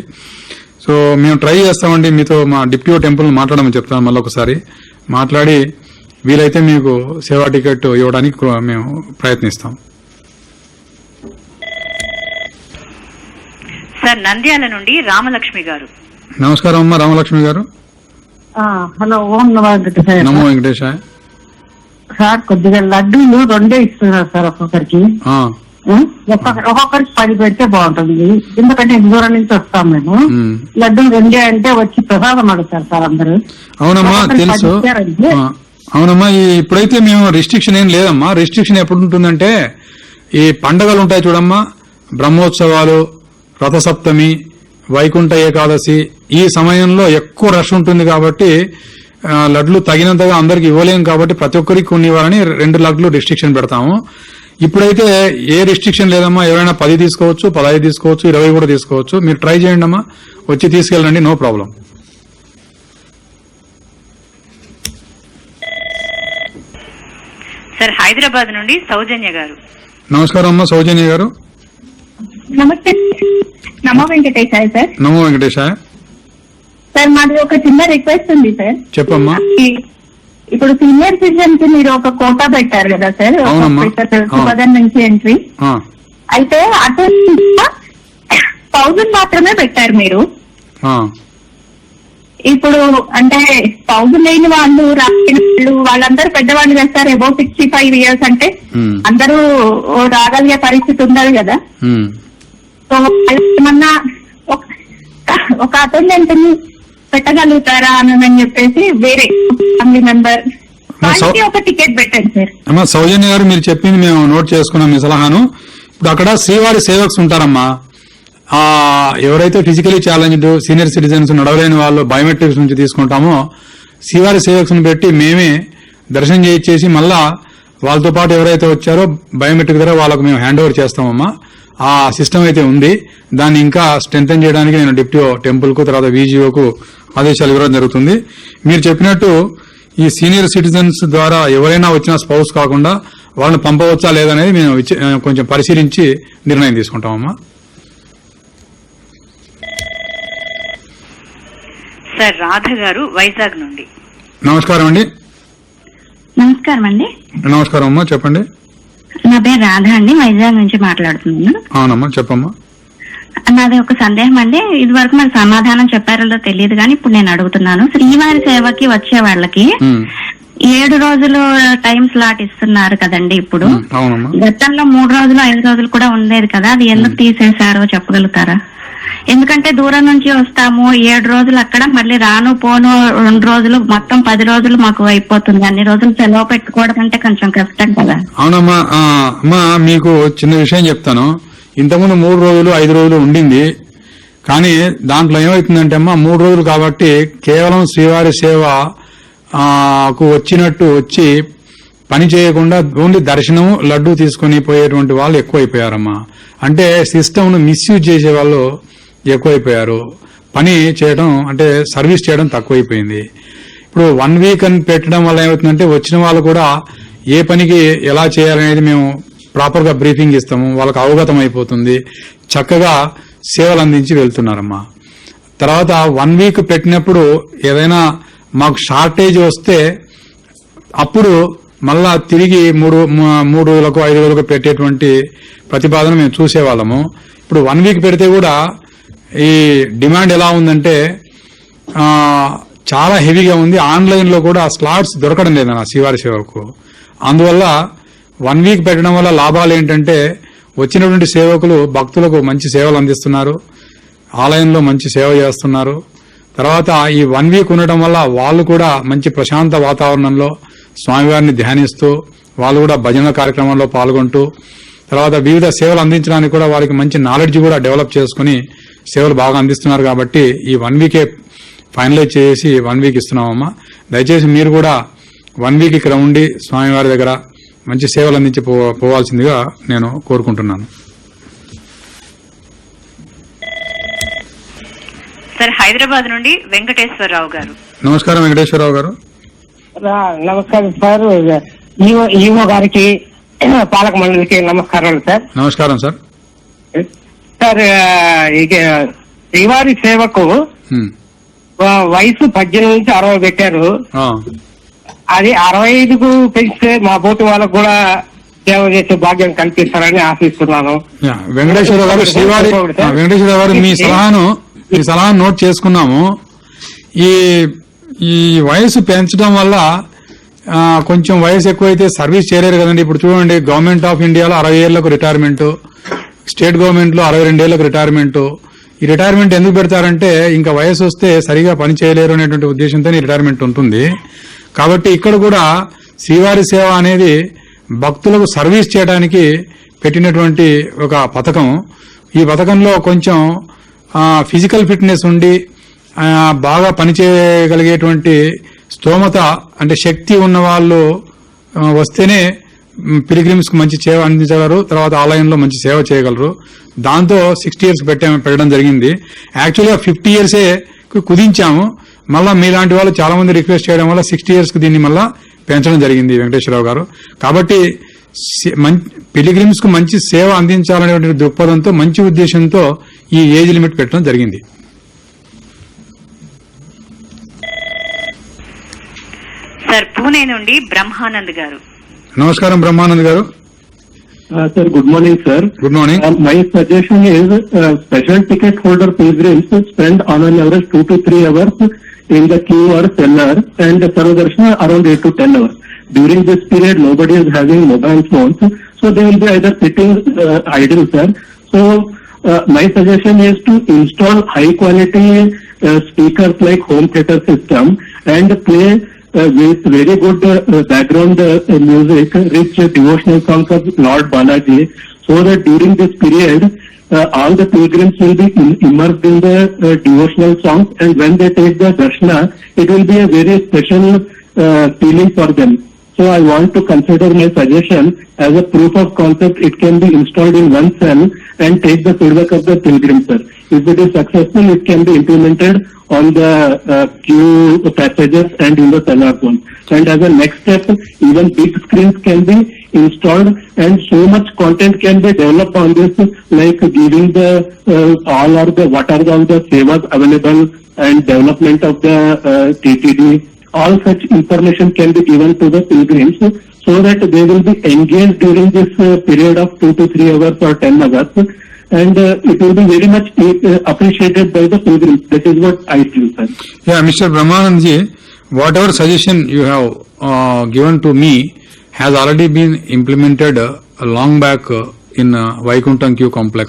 సో మేము ట్రై చేస్తామండి. మీతో మా డిప్యూటీ టెంపుల్ మాట్లాడమని చెప్తాను. మళ్ళీ ఒకసారి మాట్లాడి వీలైతే మీకు సేవా టికెట్ ఇవ్వడానికి మేము ప్రయత్నిస్తాం. సార్ నంద్యాల నుండి రామలక్ష్మి గారు. నమస్కారం అమ్మా రామలక్ష్మి గారు. హలో, ఓం నమో వెంకటేశాయ. నమో వెంకటేశాయ. సార్ కొద్దిగా లడ్డూలు 2 ఇస్తున్నారు సార్ ఒక్కొక్కరికి. ఒక్కొక్కరికి 10 పెడితే బాగుంటుంది, ఎందుకంటే దూరం నుంచి వస్తాం మేము. లడ్డూలు 2 అంటే వచ్చి ప్రసాదం అడుగుతారు సార్ అందరూ. అవునమ్మా తెలుసు. అవునమ్మా, ఇప్పుడైతే మేము రిస్ట్రిక్షన్ ఏం లేదమ్మా. రిస్ట్రిక్షన్ ఎప్పుడు ఉంటుందంటే ఈ పండగలు ఉంటాయి చూడమ్మా, బ్రహ్మోత్సవాలు, రథసప్తమి, వైకుంఠ ఏకాదశి, ఈ సమయంలో ఎక్కువ రష్ ఉంటుంది కాబట్టి లడ్లు తగినంతగా అందరికి ఇవ్వలేం కాబట్టి ప్రతి ఒక్కరికి కొన్ని ఇవ్వాలని 2 లడ్లు రిస్ట్రిక్షన్ పెడతాము. ఇప్పుడైతే ఏ రిస్ట్రిక్షన్ లేదమ్మా. ఎవరైనా 10 తీసుకోవచ్చు, 15 తీసుకోవచ్చు, 20 కూడా తీసుకోవచ్చు. మీరు ట్రై చేయండి అమ్మా, వచ్చి తీసుకెళ్ళండి, నో ప్రాబ్లం. సార్ హైదరాబాద్ నుండి సౌజన్య గారు. నమస్కారం అమ్మా సౌజన్య గారు. నమస్తే. నమో వెంకటేశాయ సార్. నమో వెంకటేశాయ. సార్ మాది ఒక చిన్న రిక్వెస్ట్ ఉంది సార్. చెప్పమ్మా. ఇప్పుడు సీనియర్ సిటిజన్ కి మీరు ఒక కోటా పెట్టారు కదా సార్, 1000 నుంచి ఎంట్రీ. అయితే అటు 1000 మాత్రమే పెట్టారు మీరు. ఇప్పుడు అంటే 1000 లేని వాళ్ళు, రాని వాళ్ళు, వాళ్ళందరూ పెద్దవాళ్ళు చేస్తారు. అబౌవ్ 65 years అంటే అందరూ రాగలిగే పరిస్థితి ఉండదు కదా. సో ఏమన్నా ఒక అటెండెంట్ ని పెట్టగలుగుతారా అని చెప్పేసి వేరే ఫ్యామిలీ మెంబర్ ఒక టికెట్ పెట్టండి సార్. అమ్మా సౌజన్య గారు, మీరు చెప్పింది మేము నోట్ చేసుకున్నాం మీ సలహాను. ఇప్పుడు అక్కడ శ్రీవారి సేవక్స్ ఉంటారమ్మా. ఎవరైతే ఫిజికలీ ఛాలెంజ్డ్ సీనియర్ సిటిజన్స్, నడవలేని వాళ్ళు బయోమెట్రిక్స్ నుంచి తీసుకుంటామో శ్రీవారి సేవక్స్ ను పెట్టి మేమే దర్శనం చేయించేసి మళ్ళా వాళ్ళతో పాటు ఎవరైతే వచ్చారో బయోమెట్రిక్ ద్వారా వాళ్ళకు మేము హ్యాండ్ ఓవర్ చేస్తామమ్మా. ఆ సిస్టమ్ అయితే ఉంది. దాన్ని ఇంకా స్ట్రెంథెన్ చేయడానికి నేను డిప్యూటీ టెంపుల్ కు తర్వాత వీజీఓకు ఆదేశాలు ఇవ్వడం జరుగుతుంది. మీరు చెప్పినట్టు ఈ సీనియర్ సిటిజన్స్ ద్వారా ఎవరైనా వచ్చిన స్పౌస్ కాకుండా వాళ్ళని పంపవచ్చా లేదనేది మేము కొంచెం పరిశీలించి నిర్ణయం తీసుకుంటామమ్మా. సార్ రాధ గారు వైజాగ్ నుండి. నమస్కారం అండి. నమస్కారం అండి. నమస్కారం అమ్మా, చెప్పండి. నా పేరు రాధ అండి, వైజాగ్ నుంచి మాట్లాడుతున్నాను. అవునమ్మా, చెప్పమ్మా. నాది ఒక సందేహం అండి. ఇది వరకు మరి సమాధానం చెప్పారో తెలియదు కానీ ఇప్పుడు నేను అడుగుతున్నాను. శ్రీవారి సేవకి వచ్చే వాళ్ళకి 7 రోజులు టైం స్లాట్ ఇస్తున్నారు కదండి ఇప్పుడు. గతంలో 3 రోజులు 5 రోజులు కూడా ఉండేది కదా, అది ఎందుకు తీసేశారో చెప్పగలుగుతారా? ఎందుకంటే దూరం నుంచి వస్తాము, 7 రోజులు అక్కడ, మళ్ళీ రాను పోను 2 రోజులు, మొత్తం 10 రోజులు మాకు అయిపోతుంది. అన్ని రోజులు సెలవు పెట్టుకోవడం అంటే కొంచెం కష్టం కదా. అవునమ్మా. అమ్మా మీకు చిన్న విషయం చెప్తాను. ఇంతకుముందు 3 రోజులు 5 రోజులు ఉండింది. కానీ దాంట్లో ఏమవుతుందంటే అమ్మా 3 రోజులు కాబట్టి కేవలం శ్రీవారి సేవకు వచ్చినట్టు వచ్చి పని చేయకుండా ఓన్లీ దర్శనం లడ్డూ తీసుకుని పోయేటువంటి వాళ్ళు ఎక్కువైపోయారమ్మా. అంటే సిస్టమ్ ను మిస్యూజ్ చేసే వాళ్ళు ఎక్కువైపోయారు. పని చేయడం అంటే సర్వీస్ చేయడం తక్కువైపోయింది. ఇప్పుడు 1 వీక్ అని పెట్టడం వల్ల ఏమవుతుందంటే వచ్చిన వాళ్ళు కూడా ఏ పనికి ఎలా చేయాలనేది మేము ప్రాపర్ గా బ్రీఫింగ్ ఇస్తాము, వాళ్ళకి అవగతం అయిపోతుంది, చక్కగా సేవలు అందించి వెళ్తున్నారమ్మా. తర్వాత 1 వీక్ పెట్టినప్పుడు ఏదైనా మాకు షార్టేజ్ వస్తే అప్పుడు మళ్ళా తిరిగి 3 రోజులకు 5 రోజులకు పెట్టేటువంటి ప్రతిపాదన మేము చూసేవాళ్ళము. ఇప్పుడు 1 వీక్ పెడితే కూడా ఈ డిమాండ్ ఎలా ఉందంటే చాలా హెవీగా ఉంది. ఆన్లైన్ లో కూడా స్లాట్స్ దొరకడం లేదు నా శ్రీవారి సేవకు. అందువల్ల 1 వీక్ పెట్టడం వల్ల లాభాలు ఏంటంటే వచ్చినటువంటి సేవకులు భక్తులకు మంచి సేవలు అందిస్తున్నారు, ఆలయంలో మంచి సేవ చేస్తున్నారు. తర్వాత ఈ 1 వీక్ ఉండటం వల్ల వాళ్ళు కూడా మంచి ప్రశాంత వాతావరణంలో స్వామివారిని ధ్యానిస్తూ వాళ్ళు కూడా భజన కార్యక్రమంలో పాల్గొంటూ తర్వాత వివిధ సేవలు అందించడానికి కూడా వారికి మంచి నాలెడ్జ్ కూడా డెవలప్ చేసుకుని సేవలు బాగా అందిస్తున్నారు. కాబట్టి ఈ 1 వీకే ఫైనలైజ్ చేసి 1 వీక్ ఇస్తున్నామమ్మా. దయచేసి మీరు కూడా 1 వీక్ ఇక్కడ ఉండి స్వామివారి దగ్గర మంచి సేవలు అందించి పోవాల్సిందిగా నేను కోరుకుంటున్నాను. సార్ హైదరాబాద్ నుండి వెంకటేశ్వరరావు గారు. నమస్కారం వెంకటేశ్వరరావు గారు. నమస్కారం సార్. ఈవో గారికి పాలక మండలికి నమస్కారాలు సార్. నమస్కారం సార్. సార్ శ్రీవారి సేవకు వయసు 18 నుంచి 60 పెట్టారు. అది 65కు పెంచితే మా బోటు వాళ్ళకు కూడా సేవ చేసే భాగ్యం కల్పిస్తారని ఆశిస్తున్నాను. వెంకటేశ్వరరావు గారు శ్రీవారి వెంకటేశ్వరరావు గారు మీ సలహాను నోట్ చేసుకున్నాము. ఈ వయసు పెంచడం వల్ల కొంచెం వయసు ఎక్కువైతే సర్వీస్ చేయలేరు కదండి. ఇప్పుడు చూడండి, గవర్నమెంట్ ఆఫ్ ఇండియాలో 60 ఏళ్లకు రిటైర్మెంట్, స్టేట్ గవర్నమెంట్ లో 62 ఏళ్లకు రిటైర్మెంట్. ఈ రిటైర్మెంట్ ఎందుకు పెడతారంటే ఇంకా వయసు వస్తే సరిగా పని చేయలేరు అనేటువంటి ఉద్దేశంతో ఈ రిటైర్మెంట్ ఉంటుంది. కాబట్టి ఇక్కడ కూడా శ్రీవారి సేవ అనేది భక్తులకు సర్వీస్ చేయడానికి పెట్టినటువంటి ఒక పథకం. ఈ పథకంలో కొంచెం ఫిజికల్ ఫిట్నెస్ ఉండి బాగా పనిచేయగలిగేటువంటి స్తోమత అంటే శక్తి ఉన్న వాళ్ళు వస్తేనే పిలిగ్రిమ్స్ కు మంచి సేవ అందించగలరు, తర్వాత ఆలయంలో మంచి సేవ చేయగలరు. దాంతో 60 years పెట్టడం జరిగింది. యాక్చువల్గా 50 years కుదించాము. మళ్ళా మీలాంటి వాళ్ళు చాలా మంది రిక్వెస్ట్ చేయడం వల్ల 60 years కు దీన్ని మళ్ళా పెంచడం జరిగింది వెంకటేశ్వరరావు గారు. కాబట్టి పిలిగ్రిమ్స్ కు మంచి సేవ అందించాలనేటువంటి దృక్పథంతో మంచి ఉద్దేశంతో ఈ ఏజ్ లిమిట్ పెట్టడం జరిగింది. సార్ పూణే నుండి బ్రహ్మానంద్ గారు. నమస్కారం బ్రహ్మానంద్ గారు. Sir, good morning, sir. Good morning. My suggestion is special ticket holder pilgrims spend on an average 2 to 3 hours in the queue or cellar, and Sarvadarshana around 8 to 10 hours. During this period, nobody is having mobile phones, so they will be either sitting idle, sir. So my suggestion is to install high quality speakers like home theater system and play with very good background music, rich devotional songs of Lord Balaji, so that during this period all the pilgrims will be immersed in the devotional songs, and when they take the darshana, it will be a very special feeling for them. So I want to consider my suggestion as a proof of concept. It can be installed in one cell and take the feedback of the pilgrims, sir. If it is successful, it can be implemented on the queue passages and in the cellar zone. And as a next step, even big screens can be installed, and so much content can be developed on this, like giving the what are all the sevas available and development of the TTD. All such information can be given to the pilgrims so that they will be engaged during this period of 2 to 3 hours or 10 hours, and it will be very much appreciated by the pilgrims. That is what I feel, sir. Yeah, Mr. Brahmanandji, whatever suggestion you have given to me has already been implemented long back in Vaikuntham Queue complex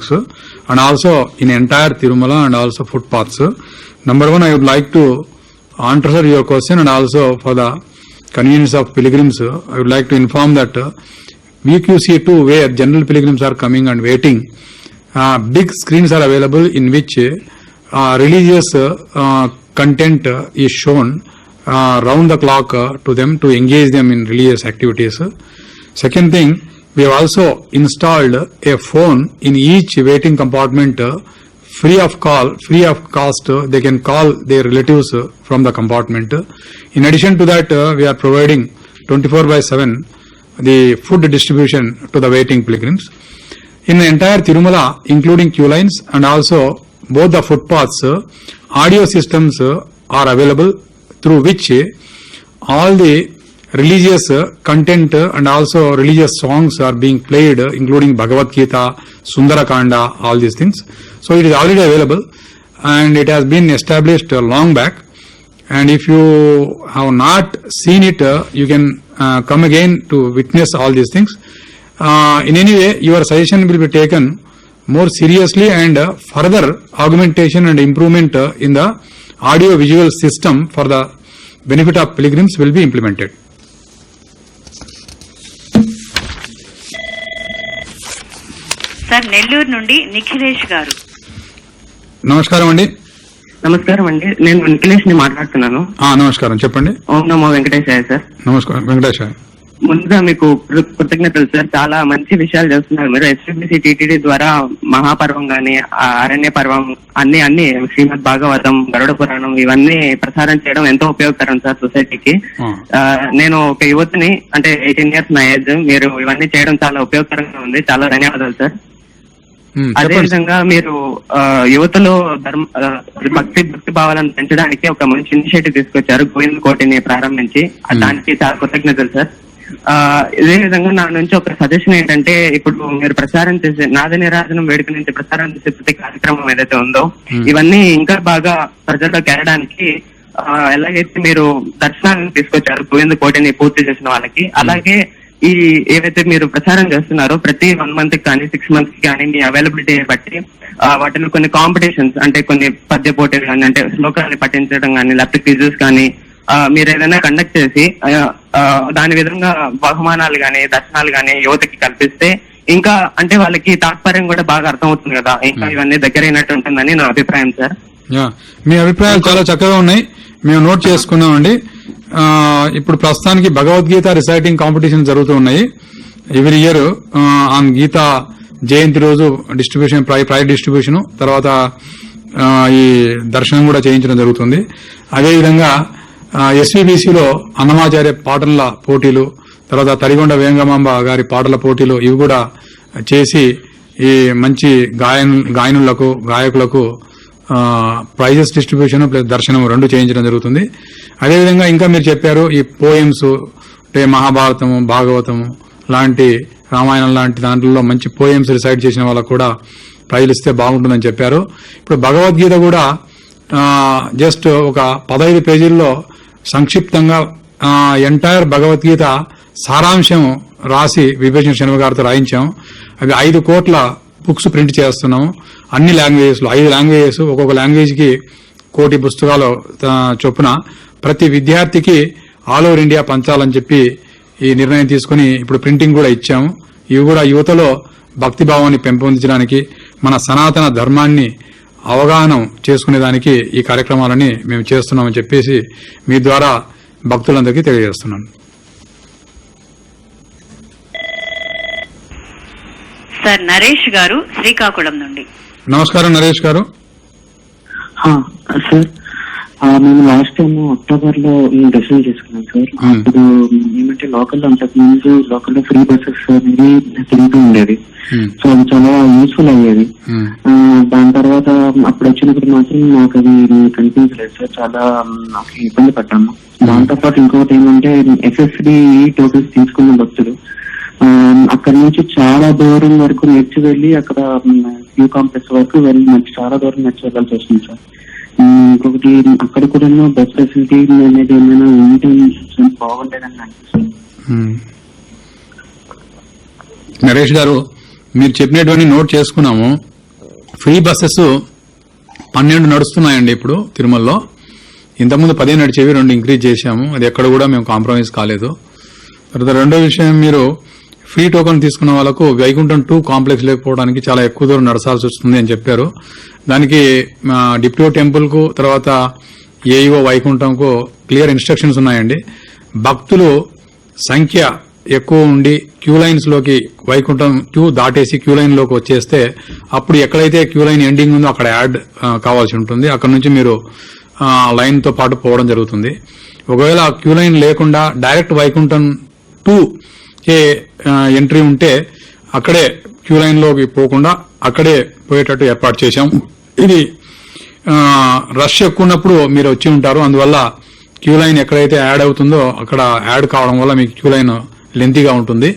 and also in entire Tirumala and also footpaths. Number one, I would like to answer your question, and also for the convenience of pilgrims, I would like to inform that VQC2 where general pilgrims are coming and waiting, big screens are available in which religious content is shown round the clock to them to engage them in religious activities. Second thing, we have also installed a phone in each waiting compartment, free of cost. They can call their relatives from the compartment. In addition to that, we are providing 24/7 the food distribution to the waiting pilgrims. In the entire Tirumala, including queue lines and also both the footpaths, audio systems are available through which all the religious content and also religious songs are being played, including Bhagavad Gita, Sundarakanda, all these things. So it is already available and it has been established long back. And if you have not seen it, you can come again to witness all these things. In any way, your suggestion will be taken more seriously and further augmentation and improvement in the audio visual system for the benefit of pilgrims will be implemented. Sir Nellore నుండి నిఖిలేష్ గారు. నమస్కారం అండి. నమస్కారం అండి, నేను నిఖిలేష్ ని మాట్లాడుతున్నాను. నమస్కారం, చెప్పండి. ఓం నమో వెంకటేశాయ సార్. నమస్కారం వెంకటేశాయ. ముందుగా మీకు కృతజ్ఞతలు సార్, చాలా మంచి విషయాలు చేస్తున్నారు మీరు. ఎస్పీబీసీ టీటీడీ ద్వారా మహాపర్వం గాని, అరణ్య పర్వం, అన్ని శ్రీమద్ భాగవతం, గరుడ పురాణం ఇవన్నీ ప్రసారం చేయడం ఎంతో ఉపయోగకరం సార్ సొసైటీకి. నేను ఒక యువతిని, అంటే 18 years నా ఏజ్, మీరు ఇవన్నీ చేయడం చాలా ఉపయోగకరంగా ఉంది. చాలా ధన్యవాదాలు సార్. అదేవిధంగా మీరు యువతలో భక్తి భావాలను పెంచడానికి ఒక మంచి ఇనిషియేటివ్ తీసుకొచ్చారు, గోవింద కోటిని ప్రారంభించి. దానికి చాలా కృతజ్ఞతలు సార్. ఇదే విధంగా నా నుంచి ఒక సజెషన్ ఏంటంటే, ఇప్పుడు మీరు ప్రచారం చేసే నాద నిరాజనం వేడుక నుంచి ప్రచారం చేసే ప్రతి కార్యక్రమం ఏదైతే ఉందో, ఇవన్నీ ఇంకా బాగా ప్రజల్లోకి వెళ్ళడానికి ఎలాగైతే మీరు దర్శనాలను తీసుకొచ్చారు గోవింద కోటిని పూర్తి చేసిన వాళ్ళకి, అలాగే ఈ ఏవైతే మీరు ప్రచారం చేస్తున్నారో ప్రతి 1 month కానీ 6 months కానీ మీ అవైలబిలిటీ బట్టి వాటిలో కొన్ని కాంపిటీషన్స్, అంటే కొన్ని పద్య పోటీలు కానీ, అంటే శ్లోకాన్ని పఠించడం కానీ, లేకపోతే క్విజెస్ కానీ మీరు ఏదైనా కండక్ట్ చేసి దాని విధంగా బహుమానాలు కానీ, దర్శనాలు కానీ యువతకి కల్పిస్తే ఇంకా అంటే వాళ్ళకి తాత్పర్యం కూడా బాగా అర్థం అవుతుంది కదా, ఇంకా ఇవన్నీ దగ్గరైనట్టు ఉంటుందని నా అభిప్రాయం సార్. మీ అభిప్రాయాలు చాలా చక్కగా ఉన్నాయి, మేము నోట్ చేసుకున్నామండి. ఇప్పుడు ప్రస్తుతానికి భగవద్గీత రిసైటింగ్ కాంపిటీషన్ జరుగుతూ ఉన్నాయి. ఎవ్రీ ఇయర్ ఆన్ గీత జయంతి రోజు డిస్ట్రిబ్యూషన్, ప్రైజ్ డిస్ట్రిబ్యూషన్, తర్వాత ఈ దర్శనం కూడా చేయించడం జరుగుతుంది. అదేవిధంగా ఎస్వీబీసీలో అన్నమాచార్య పాటల పోటీలు, తర్వాత తరిగొండ వేంగమాంబ గారి పాటల పోటీలు, ఇవి కూడా చేసి ఈ మంచి గాయనులకు, గాయకులకు ప్రైజెస్ డిస్ట్రిబ్యూషన్ ప్లస్ దర్శనం 2 చేయించడం జరుగుతుంది. అదేవిధంగా ఇంకా మీరు చెప్పారు ఈ పోయమ్స్, అంటే మహాభారతము, భాగవతము లాంటి, రామాయణం లాంటి దాంట్లో మంచి పోయమ్స్ రిసైడ్ చేసిన వాళ్ళకు కూడా ప్రైజులు ఇస్తే బాగుంటుందని చెప్పారు. ఇప్పుడు భగవద్గీత కూడా జస్ట్ ఒక 15 పేజీల్లో సంక్షిప్తంగా ఎంటైర్ భగవద్గీత సారాంశం రాసి విభజన శర్మ గారితో రాయించాం. అవి 5 కోట్ల బుక్స్ ప్రింట్ చేస్తున్నాము. అన్ని లాంగ్వేజెస్ లో 5 లాంగ్వేజెస్, ఒక్కొక్క లాంగ్వేజ్ కి 1 కోటి పుస్తకాలు చొప్పున ప్రతి విద్యార్థికి ఆల్ ఓవర్ ఇండియా పంచాలని చెప్పి ఈ నిర్ణయం తీసుకుని ఇప్పుడు ప్రింటింగ్ కూడా ఇచ్చాము. ఇవి కూడా యువతలో భక్తి భావాన్ని పెంపొందించడానికి, మన సనాతన ధర్మాన్ని అవగాహన చేసుకునేదానికి ఈ కార్యక్రమాలని మేము చేస్తున్నామని చెప్పేసి మీ ద్వారా భక్తులందరికీ తెలియజేస్తున్నాను. సార్ నరేష్ గారు శ్రీకాకుళం నుండి. నమస్కారం నరేష్ గారు. సార్ మేము లాస్ట్ టైం అక్టోబర్ లో దర్శనం చేసుకున్నాం సార్. అప్పుడు ఏమంటే లోకల్లో అంతకు ముందు లోకల్లో ఫ్రీ బస్సెస్ అనేది తిరుగుతూ ఉండేది. సో అది చాలా యూస్ఫుల్ అయ్యేది. దాని తర్వాత అప్పుడు వచ్చినప్పుడు మాత్రం నాకు అది కనిపించలేదు సార్, చాలా ఇబ్బంది పడ్డాము. దాంతో పాటు ఇంకొకటి ఏమంటే ఎస్ఎస్డి టోకెన్స్ తీసుకున్న భక్తులు అక్కడి నుంచి చాలా దూరం వరకు నడిచి వెళ్ళి అక్కడ క్యూ కాంప్లెక్స్ వరకు వెళ్ళి చాలా దూరం నడిచి వెళ్ళాల్సి వస్తుంది సార్. ఇంకొకటి అక్కడ కూడా బస్ ఫెసిలిటీ అనేది ఏమైనా ఉంటే బాగుండేదని అనిపిస్తుంది. నరేష్ గారు, మీరు చెప్పినటువంటి నోట్ చేసుకున్నాము. ఫ్రీ బస్సెస్ 12 నడుస్తున్నాయండి ఇప్పుడు తిరుమలలో. ఇంతకుముందు 10 నడిచేవి, 2 ఇంక్రీజ్ చేశాము. అది ఎక్కడ కూడా మేము కాంప్రమైజ్ కాలేదు. తర్వాత రెండో విషయం, మీరు ఫ్రీ టోకెన్ తీసుకున్న వాళ్ళకు వైకుంఠం 2 కాంప్లెక్స్ లేకపోవడానికి చాలా ఎక్కువ దూరం నడచాల్సి వస్తుంది అని చెప్పారు. దానికి డిప్యూటీ టెంపుల్ కు, తర్వాత ఏఈఓ వైకుంఠంకు క్లియర్ ఇన్స్ట్రక్షన్స్ ఉన్నాయండి. భక్తులు సంఖ్య ఎక్కువ ఉండి క్యూ లైన్స్ లోకి వైకుంఠం 2 దాటేసి క్యూ లైన్ లోకి వచ్చేస్తే అప్పుడు ఎక్కడైతే క్యూ లైన్ ఎండింగ్ ఉందో అక్కడ యాడ్ కావాల్సి ఉంటుంది. అక్కడ నుంచి మీరు లైన్ తో పాటు పోవడం జరుగుతుంది. ఒకవేళ క్యూ లైన్ లేకుండా డైరెక్ట్ వైకుంఠం 2 కే ఎంట్రీ ఉంటే అక్కడే క్యూ లైన్ లోకి పోకుండా అక్కడే పోయేటట్టు ఏర్పాటు చేశాం. ఇది రష్ ఎక్కువ ఉన్నప్పుడు మీరు వచ్చి ఉంటారు, అందువల్ల క్యూ లైన్ ఎక్కడైతే యాడ్ అవుతుందో అక్కడ యాడ్ కావడం వల్ల మీకు క్యూ లైన్ లెంతీగా ఉంటుంది.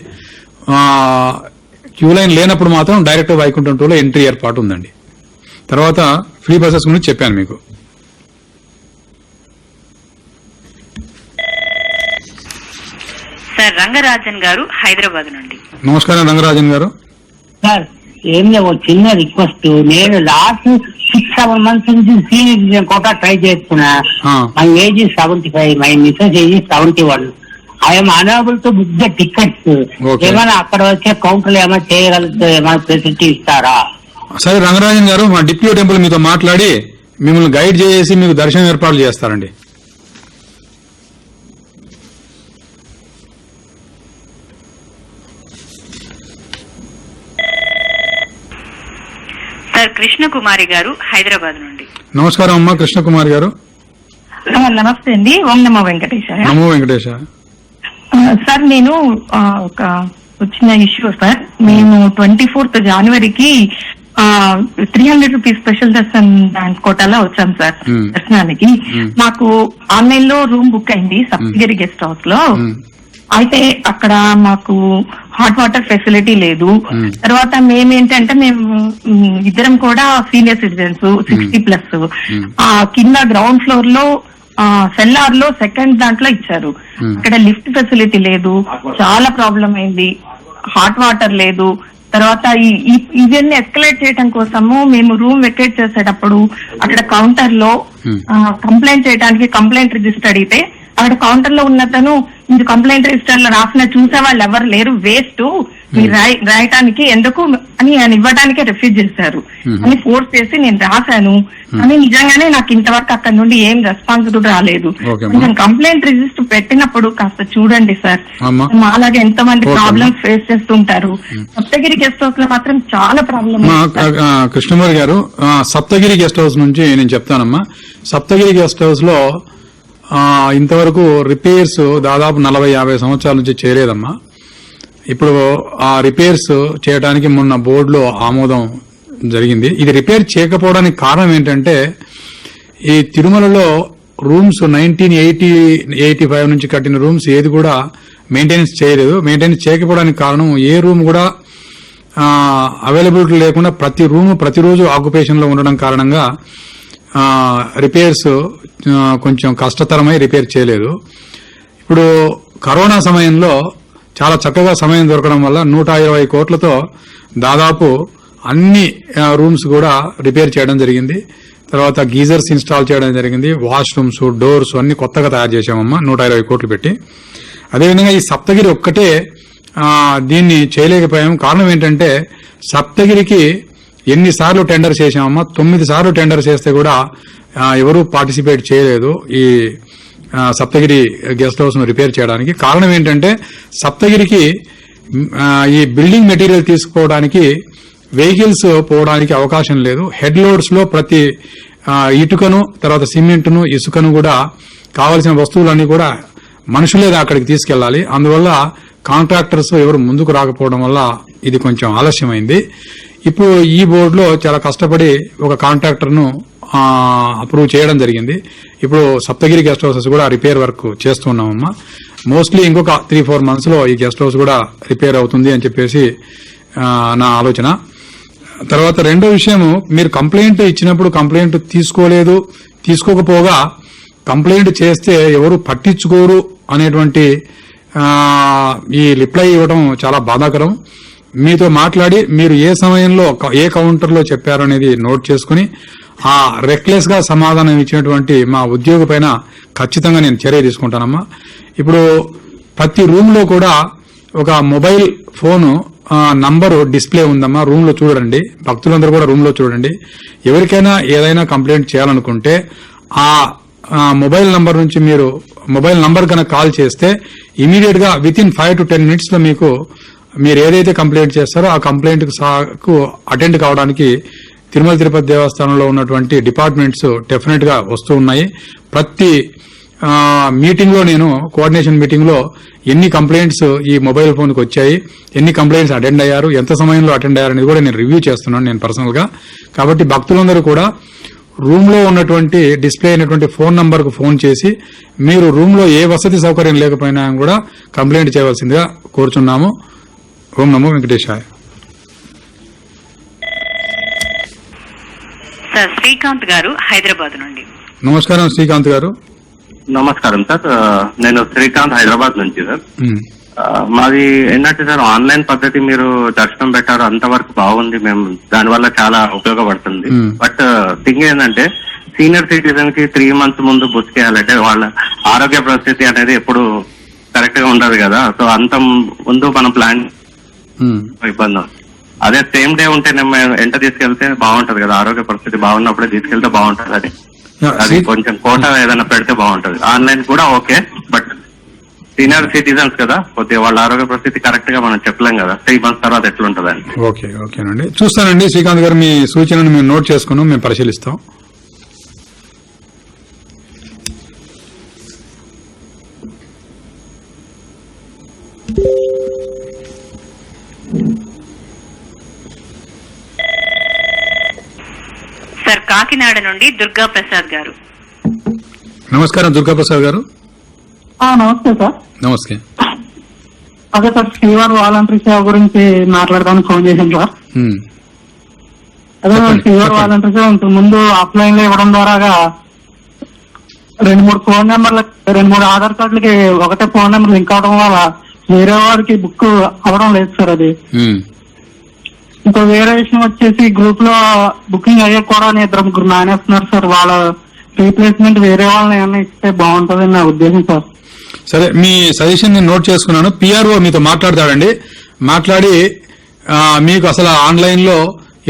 క్యూ లైన్ లేనప్పుడు మాత్రం డైరెక్ట్ వైకుంఠం 2లో ఎంట్రీ ఏర్పాటు ఉందండి. తర్వాత ఫ్రీ బసెస్ గురించి చెప్పాను మీకు. సార్ రంగరాజన్ గారు హైదరాబాద్ నుండి. నమస్కారం రంగరాజన్ గారు. సార్ ఏం లేవు, చిన్న రిక్వెస్ట్. నేను లాస్ట్ 6-7 months నుంచి సీనియర్ కోటా ట్రై చేస్తున్నా. My age 75, my missus age 71. I'm honourable to book the tickets. ఏమైనా అక్కడ వచ్చే కౌంటర్లు ఏమైనా చేయగలిగితే ఏమైనా ఫెసిలిటీ ఇస్తారా? సరే రంగరాజన్ గారు, మా డిప్యూటీ టెంపుల్ మీతో మాట్లాడి మిమ్మల్ని గైడ్ చేసి మీకు దర్శనం ఏర్పాట్లు చేస్తారండి. సార్ కృష్ణకుమారి గారు హైదరాబాద్ నుండి. నమస్కారం అమ్మా కృష్ణకుమారి గారు. నమస్తే అండి. ఓం నమో వెంకటేశాయ. నమో వెంకటేశ. సార్ నేను ఒక వచ్చిన ఇష్యూ సార్, మేము 24th January 300 rupees special Darshan bank కోటాలో వచ్చాం సార్ దర్శనానికి. మాకు ఆన్లైన్ లో రూమ్ బుక్ అయింది సప్తగిరి గెస్ట్ హౌస్ లో. అయితే అక్కడ మాకు హాట్ వాటర్ ఫెసిలిటీ లేదు. తర్వాత మేమేంటంటే మేము ఇద్దరం కూడా సీనియర్ సిటిజన్స్ 60+. కింద గ్రౌండ్ ఫ్లోర్ లో సెల్లార్ లో సెకండ్ దాంట్లో ఇచ్చారు. అక్కడ లిఫ్ట్ ఫెసిలిటీ లేదు, చాలా ప్రాబ్లం అయింది. హాట్ వాటర్ లేదు. తర్వాత ఇవన్నీ ఎస్కలేట్ చేయడం కోసము మేము రూమ్ వెకేట్ చేసేటప్పుడు అక్కడ కౌంటర్ లో కంప్లైంట్ చేయడానికి కంప్లైంట్ రిజిస్టర్ అడిగితే అక్కడ కౌంటర్ లో ఉన్నతను మీరు కంప్లైంట్ రిజిస్టర్ లో రాసిన చూసే వాళ్ళు ఎవరు లేరు, వేస్ట్ మీరు రాయటానికి ఎందుకు అని ఆయన ఇవ్వడానికే రిఫ్యూజ్ చేశారు అని ఫోర్స్ చేసి నేను రాశాను. కానీ నిజంగానే నాకు ఇంతవరకు అక్కడ నుండి ఏం రెస్పాన్స్ కూడా రాలేదు. నేను కంప్లైంట్ రిజిస్టర్ పెట్టినప్పుడు కాస్త చూడండి సార్, అలాగే ఎంతో మంది ప్రాబ్లమ్స్ ఫేస్ చేస్తుంటారు. సప్తగిరి గెస్ట్ హౌస్ లో మాత్రం చాలా ప్రాబ్లమ్. కృష్ణమూరి గారు, సప్తగిరి గెస్ట్ హౌస్ నుంచి నేను చెప్తానమ్మా. సప్తగిరి గెస్ట్ హౌస్ లో ఇంతవరకు రిపేర్స్ దాదాపు 40-50 సంవత్సరాల నుంచి చేయలేదమ్మా. ఇప్పుడు ఆ రిపేర్స్ చేయడానికి మొన్న బోర్డులో ఆమోదం జరిగింది. ఇది రిపేర్ చేయకపోవడానికి కారణం ఏంటంటే ఈ తిరుమలలో రూమ్స్ 1980-85 నుంచి కట్టిన రూమ్స్ ఏది కూడా మెయింటెనెన్స్ చేయలేదు. మెయింటెనెన్స్ చేయకపోవడానికి కారణం ఏ రూమ్ కూడా అవైలబిలిటీ లేకుండా ప్రతి రూమ్ ప్రతిరోజు ఆక్యుపేషన్ లో ఉండడం కారణంగా రిపేర్స్ కొంచెం కష్టతరమై రిపేర్ చేయలేదు. ఇప్పుడు కరోనా సమయంలో చాలా చక్కగా సమయం దొరకడం వల్ల 120 కోట్లతో దాదాపు అన్ని రూమ్స్ కూడా రిపేర్ చేయడం జరిగింది. తర్వాత గీజర్స్ ఇన్స్టాల్ చేయడం జరిగింది. వాష్రూమ్స్, డోర్స్ అన్ని కొత్తగా తయారు చేశామమ్మా 120 కోట్లు పెట్టి. అదేవిధంగా ఈ సప్తగిరి ఒక్కటే దీన్ని చేయలేకపోయాం. కారణం ఏంటంటే సప్తగిరికి ఎన్నిసార్లు టెండర్ చేశామమ్మా, 9 సార్లు టెండర్ చేస్తే కూడా ఎవరూ పార్టిసిపేట్ చేయలేదు ఈ సప్తగిరి గెస్ట్ హౌస్ ను రిపేర్ చేయడానికి. కారణం ఏంటంటే సప్తగిరికి ఈ బిల్డింగ్ మెటీరియల్ తీసుకోవడానికి వెహికల్స్ పోవడానికి అవకాశం లేదు. హెడ్ లోడ్స్ లో ప్రతి ఇటుకను, తర్వాత సిమెంట్ను, ఇసుకను కూడా కావలసిన వస్తువులన్నీ కూడా మనుషులే అక్కడికి తీసుకెళ్లాలి. అందువల్ల కాంట్రాక్టర్స్ ఎవరు ముందుకు రాకపోవడం వల్ల ఇది కొంచెం ఆలస్యమైంది. ఇప్పుడు ఈ బోర్డులో చాలా కష్టపడి ఒక కాంట్రాక్టర్ ను అప్రూవ్ చేయడం జరిగింది. ఇప్పుడు సప్తగిరి గెస్ట్ హౌసెస్ కూడా రిపేర్ వర్క్ చేస్తున్నామమ్మా. మోస్ట్లీ ఇంకొక 3-4 months లో ఈ గెస్ట్ హౌస్ కూడా రిపేర్ అవుతుంది అని చెప్పేసి నా ఆలోచన. తర్వాత రెండో విషయం, మీరు కంప్లైంట్ ఇచ్చినప్పుడు కంప్లైంట్ తీసుకోకపోగా కంప్లైంట్ చేస్తే ఎవరు పట్టించుకోరు అనేటువంటి ఈ రిప్లై ఇవ్వడం చాలా బాధాకరం. మీతో మాట్లాడి మీరు ఏ సమయంలో ఏ కౌంటర్లో చెప్పారనేది నోట్ చేసుకుని ఆ రెక్లెస్ గా సమాధానం ఇచ్చినటువంటి మా ఉద్యోగి పైన ఖచ్చితంగా నేను చర్య తీసుకుంటానమ్మా. ఇప్పుడు ప్రతి రూమ్ లో కూడా ఒక మొబైల్ ఫోను నంబరు డిస్ప్లే ఉందమ్మా. రూమ్ లో చూడండి, భక్తులందరూ కూడా రూమ్ లో చూడండి. ఎవరికైనా ఏదైనా కంప్లైంట్ చేయాలనుకుంటే ఆ మొబైల్ నంబర్ నుంచి మీరు మొబైల్ నంబర్ కనుక కాల్ చేస్తే ఇమీడియట్ గా వితిన్ 5 to 10 minutes లో మీరు ఏదైతే కంప్లైంట్ చేస్తారో ఆ కంప్లైంట్ కు అటెండ్ కావడానికి తిరుమల తిరుపతి దేవస్థానంలో ఉన్నటువంటి డిపార్ట్మెంట్స్ డెఫినెట్ గా వస్తూ ఉన్నాయి. ప్రతి మీటింగ్ లో నేను కోఆర్డినేషన్ మీటింగ్ లో ఎన్ని కంప్లైంట్స్ ఈ మొబైల్ ఫోన్ కు వచ్చాయి, ఎన్ని కంప్లైంట్స్ అటెండ్ అయ్యారు, ఎంత సమయంలో అటెండ్ అయ్యారు అనేది కూడా నేను రివ్యూ చేస్తున్నాను నేను పర్సనల్ గా. కాబట్టి భక్తులందరూ కూడా రూమ్ లో ఉన్నటువంటి డిస్ప్లే అయినటువంటి ఫోన్ నంబర్ కు ఫోన్ చేసి మీరు రూమ్ లో ఏ వసతి సౌకర్యం లేకపోయినా కూడా కంప్లైంట్ చేయవలసిందిగా కోరుచున్నాము. ఓం నమో వెంకటేశాయ. సార్ శ్రీకాంత్ గారు హైదరాబాద్ నుండి. నమస్కారం శ్రీకాంత్ గారు. నమస్కారం సార్, నేను శ్రీకాంత్ హైదరాబాద్ నుంచి సార్. మాది ఏంటంటే సార్ ఆన్లైన్ పద్ధతి మీరు దర్శనం పెట్టారు, అంతవరకు బాగుంది, మేము దానివల్ల చాలా ఉపయోగపడుతుంది. బట్ థింగ్ ఏంటంటే సీనియర్ సిటిజన్ కి 3 months ముందు బుక్ చేయాలంటే వాళ్ళ ఆరోగ్య పరిస్థితి అనేది ఎప్పుడు కరెక్ట్ గా ఉండదు కదా. సో అంత ముందు మనం ప్లాన్ ఇబ్బంది. అదే సేమ్ డే ఉంటే ఎంట తీసుకెళ్తే బాగుంటది కదా, ఆరోగ్య పరిస్థితి బాగున్నప్పుడే తీసుకెళ్తే బాగుంటది. అది కొంచెం కోట ఏదైనా పెడితే బాగుంటది. ఆన్లైన్ కూడా ఓకే, బట్ సీనియర్ సిటిజన్స్ కదా, కొద్దిగా వాళ్ళ ఆరోగ్య పరిస్థితి కరెక్ట్ గా మనం చెప్పలేం కదా, 3 months తర్వాత ఎట్లుంటదని. ఓకేనండి, చూస్తానండి శ్రీకాంత్ గారు, మీ సూచనను మేము నోట్ చేసుకున్నాం, మేము పరిశీలిస్తాం. సార్ కాకినాడ నుండి దుర్గా ప్రసాద్ గారు. నమస్కారం దుర్గా ప్రసాద్ గారు. నమస్తే సార్. నమస్తే. అదే సార్, శ్రీవారి వాలంటరీ సేవ గురించి మాట్లాడడానికి ఫోన్ చేశాను సార్. అదే శ్రీవారి వాలంటరీ సేవ ఇంతకు ముందు ఆఫ్లైన్ లో ఇవ్వడం ద్వారా 2-3 ఫోన్ నెంబర్లు, 2-3 ఆధార్ కార్డులకి ఒకటే ఫోన్ నెంబర్ లింక్ అవడం వల్ల వేరే వాడికి బుక్ అవ్వడం లేదు సార్. అది ఇంకో వేరే విషయం వచ్చేసి గ్రూప్ లో బుకింగ్ అయ్యే కూడా 2-3 మానేస్తున్నారు సార్. వాళ్ళ రీప్లేస్మెంట్ వేరే వాళ్ళని ఏమైనా ఇస్తే బాగుంటుందని నా ఉద్దేశం సార్. సరే, మీ సజెషన్ నేను నోట్ చేసుకున్నాను. పిఆర్ఓ మీతో మాట్లాడతాడండి. మాట్లాడి మీకు అసలు ఆన్లైన్ లో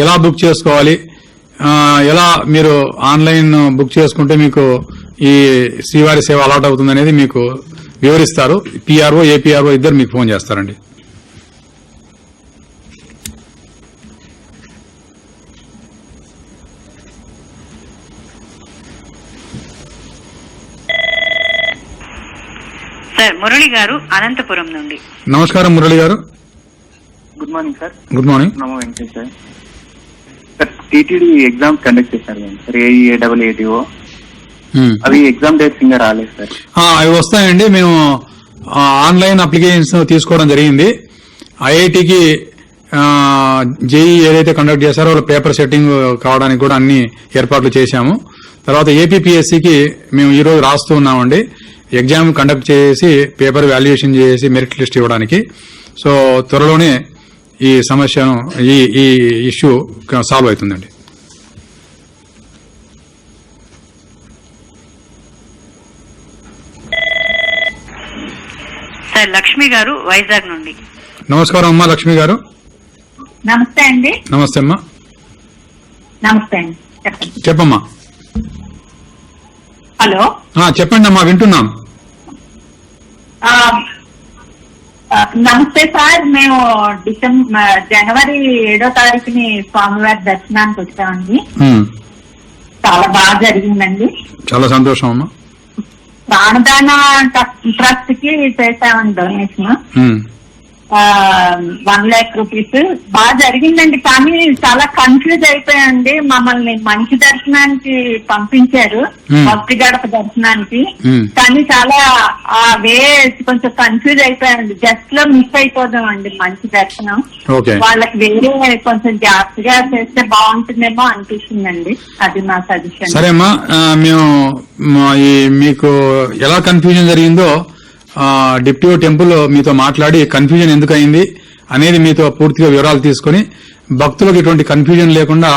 ఎలా బుక్ చేసుకోవాలి, ఎలా మీరు ఆన్లైన్ బుక్ చేసుకుంటే మీకు ఈ శ్రీవారి సేవ అలాట్ అవుతుంది అనేది మీకు వివరిస్తారు. పిఆర్ఓ ఏపీఆర్ఓ ఇద్దరు మీకు ఫోన్ చేస్తారండి. సార్ మురళి గారు అనంతపురం నుండి. నమస్కారం Murali garu. Good morning sir. Good morning. నమో Venkatesh sir. TTD exams conduct చేశారు సార్, AEAAATO. అవి ఎగ్జామ్ డేట్స్ ఇంకా రాలేదు సార్. అవి వస్తాయండి. మేము ఆన్లైన్ అప్లికేషన్స్ తీసుకోవడం జరిగింది. ఐఐటికి జేఈ ఏదైతే కండక్ట్ చేశారో వాళ్ళ పేపర్ సెట్టింగ్ కావడానికి కూడా అన్ని ఏర్పాట్లు చేశాము. తర్వాత ఏపీపీఎస్సీకి మేము ఈ రోజు రాస్తూ ఉన్నామండి. ఎగ్జామ్ కండక్ట్ చేసి పేపర్ వాల్యుయేషన్ చేసి మెరిట్ లిస్ట్ ఇవ్వడానికి. సో త్వరలోనే ఈ సమస్యను ఈ ఇష్యూ సాల్వ్ అవుతుందండి. సార్ లక్ష్మి గారు వైజాగ్ నుండి. నమస్కారం అమ్మా లక్ష్మి గారు. నమస్తే అండి. నమస్తే అమ్మా. నమస్తే అండి, చెప్పమ్మా. హలో, చెప్పండి అమ్మా, వింటున్నాం. నమస్తే సార్. మేము జనవరి 7వ తారీఖుని స్వామివారి దర్శనానికి వచ్చామండి. చాలా బాగా జరిగిందండి. చాలా సంతోషం అమ్మా. ప్రాణదాన ట్రస్ట్ కి చేశామండి డొనేషన్. 1 lakh rupees. బాగా జరిగిందండి, కానీ చాలా కన్ఫ్యూజ్ అయిపోయాండి. మమ్మల్ని మంచి దర్శనానికి పంపించారు, భక్తి గడప దర్శనానికి. కానీ చాలా వే కొంచెం కన్ఫ్యూజ్ అయిపోయాండి. జస్ట్ లో మిస్ అయిపోదామండి మంచి దర్శనం. వాళ్ళకి వేరే కొంచెం జాగ్రత్తగా చేస్తే బాగుంటుందేమో అనిపిస్తుందండి. అది నా సజెషన్. సరే అమ్మా, మేము మీకు ఎలా కన్ఫ్యూజన్ జరిగిందో డిప్యూటీ టెంపుల్ మీతో మాట్లాడి కన్ఫ్యూజన్ ఎందుకు అయింది అనేది మీతో పూర్తిగా వివరాలు తీసుకుని భక్తులకు ఎటువంటి కన్ఫ్యూజన్ లేకుండా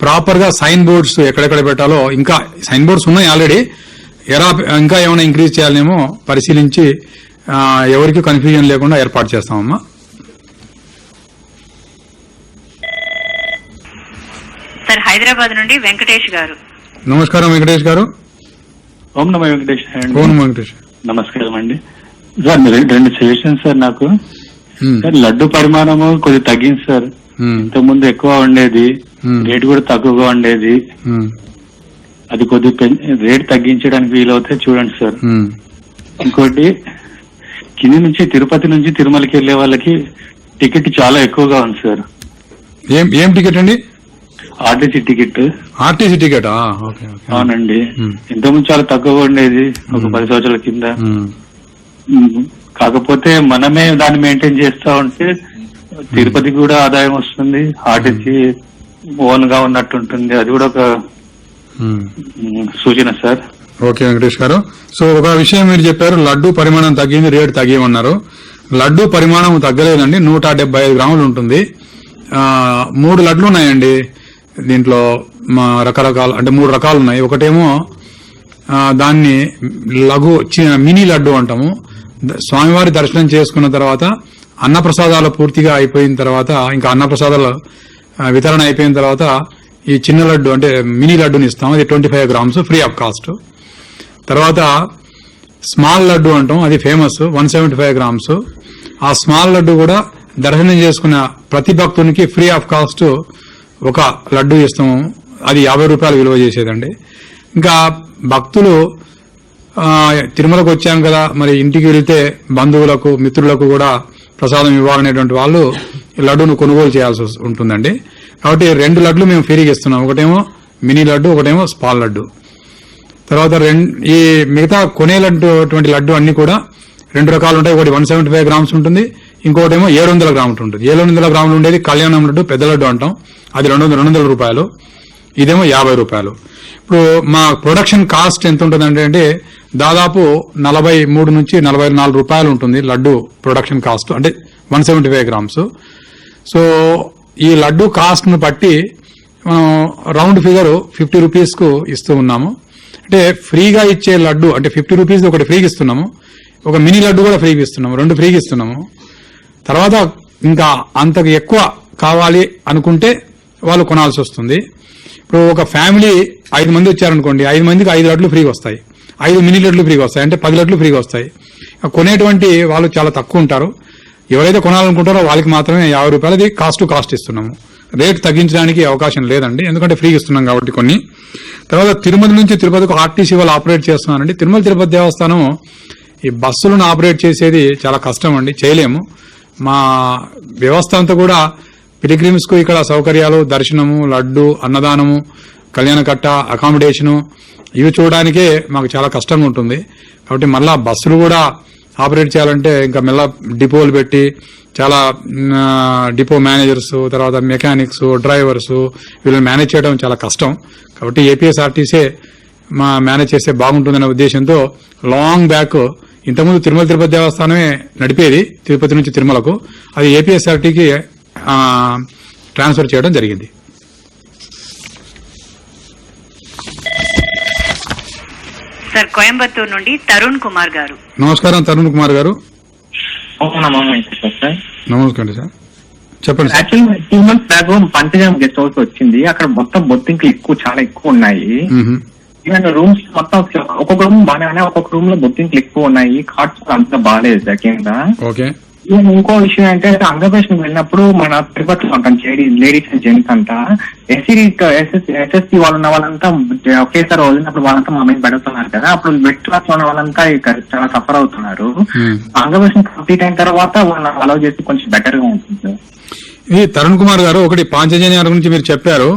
ప్రాపర్ గా సైన్ బోర్డ్స్ ఎక్కడెక్కడ పెట్టాలో, ఇంకా సైన్ బోర్డ్స్ ఉన్నాయి ఆల్రెడీ, ఇంకా ఏమైనా ఇంక్రీజ్ చేయాలనేమో పరిశీలించి ఎవరికి కన్ఫ్యూజన్ లేకుండా ఏర్పాటు చేస్తామమ్మా. సార్ హైదరాబాద్ నుండి వెంకటేష్ గారు. నమస్కారం వెంకటేష్ గారు. ఓం నమో వెంకటేష్. ఓం నమో వెంకటేష్. నమస్కారం అండి సార్. మీరు 2 సజెషన్స్ సార్ నాకు. సార్ లడ్డు పరిమాణము కొద్దిగా తగ్గింది సార్. ఇంతకు ముందు ఎక్కువ ఉండేది, రేటు కూడా తక్కువగా ఉండేది. అది కొద్దిగా రేట్ తగ్గించడానికి వీలవుతే చూడండి సార్. ఇంకోటి, కింది నుంచి తిరుపతి నుంచి తిరుమలకి వెళ్లే వాళ్ళకి టికెట్ చాలా ఎక్కువగా ఉంది సార్. ఏం టికెట్ అండి? RTC ticket. RTC ticket okay. అవునండి, ఇంతకుముందు చాలా తక్కువగా ఉండేది ఒక 10 సంవత్సరాల కింద. కాకపోతే మనమే దాన్ని మెయింటైన్ చేస్తా ఉంటే తిరుపతికి కూడా ఆదాయం వస్తుంది, ఆర్టీసీ ఓన్ గా ఉన్నట్టు ఉంటుంది. అది కూడా ఒక సూచన సార్. ఓకే వెంకటేష్ గారు. సో ఒక విషయం మీరు చెప్పారు, లడ్డు పరిమాణం తగ్గింది, రేటు తగ్గిమన్నారు. లడ్డు పరిమాణం తగ్గలేదండి, 175 గ్రాములు ఉంటుంది. 3 లడ్లు ఉన్నాయండి దీంట్లో, రకరకాల అంటే 3 రకాలు ఉన్నాయి. ఒకటేమో దాన్ని మినీ లడ్డు అంటాము. స్వామివారి దర్శనం చేసుకున్న తర్వాత అన్నప్రసాదాలు పూర్తిగా అయిపోయిన తర్వాత, ఇంకా అన్నప్రసాదాల వితరణ అయిపోయిన తర్వాత ఈ చిన్న లడ్డు అంటే మినీ లడ్డుని ఇస్తాం. అది 25 గ్రామ్స్ ఫ్రీ ఆఫ్ కాస్ట్. తర్వాత స్మాల్ లడ్డు అంటాం, అది ఫేమస్, 175 గ్రామ్స్. ఆ స్మాల్ లడ్డు కూడా దర్శనం చేసుకున్న ప్రతి భక్తునికి ఫ్రీ ఆఫ్ కాస్ట్ ఒక లడ్డు ఇస్తాము. అది 50 రూపాయలు విలువ చేసేదండి. ఇంకా భక్తులు తిరుమలకు వచ్చాం కదా, మరి ఇంటికి వెళ్తే బంధువులకు మిత్రులకు కూడా ప్రసాదం ఇవ్వాలనేటువంటి వాళ్ళు ఈ లడ్డును కొనుగోలు చేయాల్సి ఉంటుందండి. కాబట్టి 2 లడ్లు మేము ఫ్రీగా ఇస్తున్నాం. ఒకటేమో మినీ లడ్డు, ఒకటేమో స్మాల్ లడ్డు. తర్వాత ఈ మిగతా కొనేటువంటి లడ్డు అన్ని కూడా 2 రకాలు ఉంటాయి. ఒకటి 175 గ్రామ్స్ ఉంటుంది, ఇంకోటేమో 700 గ్రాములు ఉంటుంది. 700 గ్రాములు ఉండేది కళ్యాణం లడ్డు, పెద్ద లడ్డు అంటాం, అది 200 రూపాయలు. ఇదేమో 50 రూపాయలు. ఇప్పుడు మా ప్రొడక్షన్ కాస్ట్ ఎంత ఉంటుందంటే దాదాపు 43 నుంచి 44 రూపాయలు ఉంటుంది లడ్డు ప్రొడక్షన్ కాస్ట్, అంటే 175 గ్రామ్స్. సో ఈ లడ్డు కాస్ట్ ను బట్టి మనం రౌండ్ ఫిగర్ 50 రూపీస్ కు ఇస్తూ ఉన్నాము. అంటే ఫ్రీగా ఇచ్చే లడ్డు అంటే 50 రూపీస్ ఒకటి ఫ్రీగా ఇస్తున్నాము, ఒక మినీ లడ్డు కూడా ఫ్రీగా ఇస్తున్నాము, 2 ఫ్రీగా ఇస్తున్నాము. తర్వాత ఇంకా అంతకు ఎక్కువ కావాలి అనుకుంటే వాళ్ళు కొనాల్సి వస్తుంది. ఇప్పుడు ఒక ఫ్యామిలీ 5 మంది వచ్చారనుకోండి, 5 మందికి 5 లడ్లు ఫ్రీగా వస్తాయి, 5 మినీ లడ్లు ఫ్రీగా వస్తాయి, అంటే 10 లడ్లు ఫ్రీగా వస్తాయి. కొనేటువంటి వాళ్ళు చాలా తక్కువ ఉంటారు. ఎవరైతే కొనాలనుకుంటారో వాళ్ళకి మాత్రమే 50 రూపాయలది కాస్ట్ ఇస్తున్నాము. రేటు తగ్గించడానికి అవకాశం లేదండి, ఎందుకంటే ఫ్రీగా ఇస్తున్నాం కాబట్టి కొన్ని. తర్వాత తిరుమల నుంచి తిరుపతికి ఆర్టీసీ వాళ్ళు ఆపరేట్ చేస్తున్నారండి. తిరుమల తిరుపతి దేవస్థానం ఈ బస్సులను ఆపరేట్ చేసేది చాలా కష్టం అండి, చేయలేము. మా వ్యవస్థ అంతా కూడా పిలిగ్రిమ్స్ కు ఇక్కడ సౌకర్యాలు, దర్శనము, లడ్డు, అన్నదానము, కళ్యాణకట్ట, అకామిడేషను ఇవి చూడడానికే మాకు చాలా కష్టంగా ఉంటుంది. కాబట్టి మళ్ళా బస్సులు కూడా ఆపరేట్ చేయాలంటే ఇంకా మెల్ల డిపోలు పెట్టి చాలా డిపో మేనేజర్స్, తర్వాత మెకానిక్స్, డ్రైవర్స్ వీళ్ళని మేనేజ్ చేయడం చాలా కష్టం. కాబట్టి ఏపీఎస్ఆర్టీసీ మేనేజ్ చేస్తే బాగుంటుందనే ఉద్దేశంతో లాంగ్ బ్యాక్ ఇంతకుముందు తిరుమల తిరుపతి దేవస్థానమే నడిపేది తిరుపతి నుంచి తిరుమలకు, అది ఏపీఎస్ఆర్టీకి ట్రాన్స్ఫర్ చేయడం జరిగింది. సార్ కోయంబత్తూరు నుండి తరుణ్ కుమార్ గారు. నమస్కారం తరుణ్ కుమార్ గారు. సార్ నమస్కారం సార్, చెప్పండి. యాక్చువల్లీ 2 months బ్యాక్ పంచజం గెస్ట్ హౌస్ వచ్చింది. అక్కడ మొత్తం బొత్తింకులు చాలా ఎక్కువ ఉన్నాయి. ఈవెన్ రూమ్స్ మొత్తం ఒక్కొక్క రూమ్ బాగానే, ఒక్కొక్క రూమ్ లో బొత్తింకులు ఎక్కువ ఉన్నాయి. కార్డ్స్ అంతా బాగాలేదు కింద. ఈవెన్ ఇంకో విషయం ఏంటంటే అంగవేషం వెళ్ళినప్పుడు మన తిరుపతిలో ఉంటాం లేడీస్ అండ్ జెంట్స్ అంతా ఎస్ఎస్సి వాళ్ళు ఉన్న వాళ్ళంతా ఒకేసారి వదిలినప్పుడు వాళ్ళంతా మా మీద పెడుతున్నారు కదా, అప్పుడు మిడ్ క్లాస్ లో ఉన్న వాళ్ళంతా చాలా సఫర్ అవుతున్నారు. అంగవేషం కంప్లీట్ అయిన తర్వాత వాళ్ళని అలౌ చేసి కొంచెం బెటర్ గా ఉంటుంది సార్. ఇది తరుణ్ కుమార్ గారు, ఒకటి పాంచజన్యాల గురించి మీరు చెప్పారు.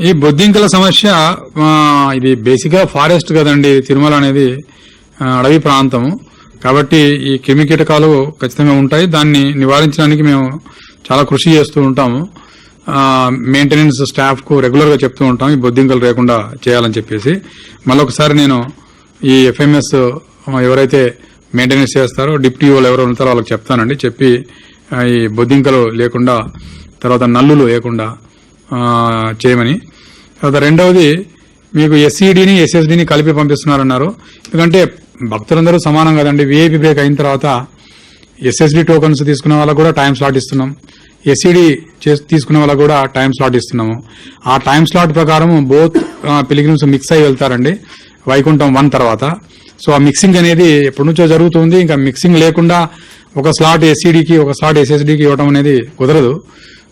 ఈ బొద్దింకల సమస్య ఇది బేసిక్ గా ఫారెస్ట్ కదండి, తిరుమల అనేది అడవి ప్రాంతము. కాబట్టి ఈ క్రిమి కీటకాలు ఖచ్చితంగా ఉంటాయి. దాన్ని నివారించడానికి మేము చాలా కృషి చేస్తూ ఉంటాము. మెయింటెనెన్స్ స్టాఫ్ కు రెగ్యులర్ గా చెప్తూ ఉంటాం ఈ బొద్దింకలు లేకుండా చేయాలని చెప్పేసి. మళ్ళొకసారి నేను ఈ ఎఫ్ఎంఎస్ ఎవరైతే మెయింటెనెన్స్ చేస్తారో డిప్యూటీ వాళ్ళు ఎవరు ఉంటారో వాళ్ళకి చెప్తానండి, చెప్పి ఈ బొద్దింకలు లేకుండా, తర్వాత నల్లులు లేకుండా చేయమని. తర్వాత రెండవది, మీకు ఎస్సీడీని ఎస్ఎస్డీని కలిపి పంపిస్తున్నారన్నారు. ఎందుకంటే భక్తులందరూ సమానం కదండి. వీఐపీ బ్రేక్ అయిన తర్వాత ఎస్ఎస్డీ టోకన్స్ తీసుకున్న వాళ్ళకు కూడా టైం స్లాట్ ఇస్తున్నాం, ఎస్సీడీ తీసుకున్న వాళ్ళకు కూడా టైం స్లాట్ ఇస్తున్నాము. ఆ టైం స్లాట్ ప్రకారం బోత్ పిలిగ్రిమ్స్ మిక్స్ అయి వెళ్తారండి వైకుంఠం 1 తర్వాత. సో ఆ మిక్సింగ్ అనేది ఎప్పటి నుంచో జరుగుతుంది. ఇంకా మిక్సింగ్ లేకుండా ఒక స్లాట్ ఎస్సీడీకి ఒక స్లాట్ ఎస్ఎస్డీకి ఇవ్వడం అనేది కుదరదు.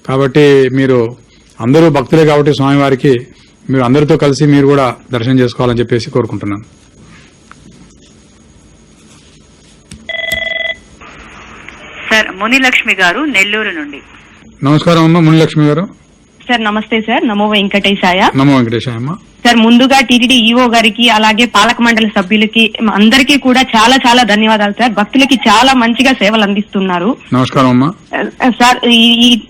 కాబట్టి మీరు అందరూ భక్తులే కాబట్టి స్వామివారికి మీరు అందరితో కలిసి మీరు కూడా దర్శనం చేసుకోవాలని చెప్పేసి కోరుకుంటున్నాను. సార్ మునిలక్ష్మి గారు నెల్లూరు నుండి. నమస్కారం అమ్మా మునిలక్ష్మి గారు. సార్ నమస్తే సార్. నమో వెంకటేశాయ. నమో వెంకటేశాయమ్మ. సార్ ముందుగా టీటీడీ ఈఓ గారికి అలాగే పాలక మండలి సభ్యులకి అందరికీ కూడా చాలా చాలా ధన్యవాదాలు సార్. భక్తులకి చాలా మంచిగా సేవలు అందిస్తున్నారు. నమస్కారం అమ్మా. సార్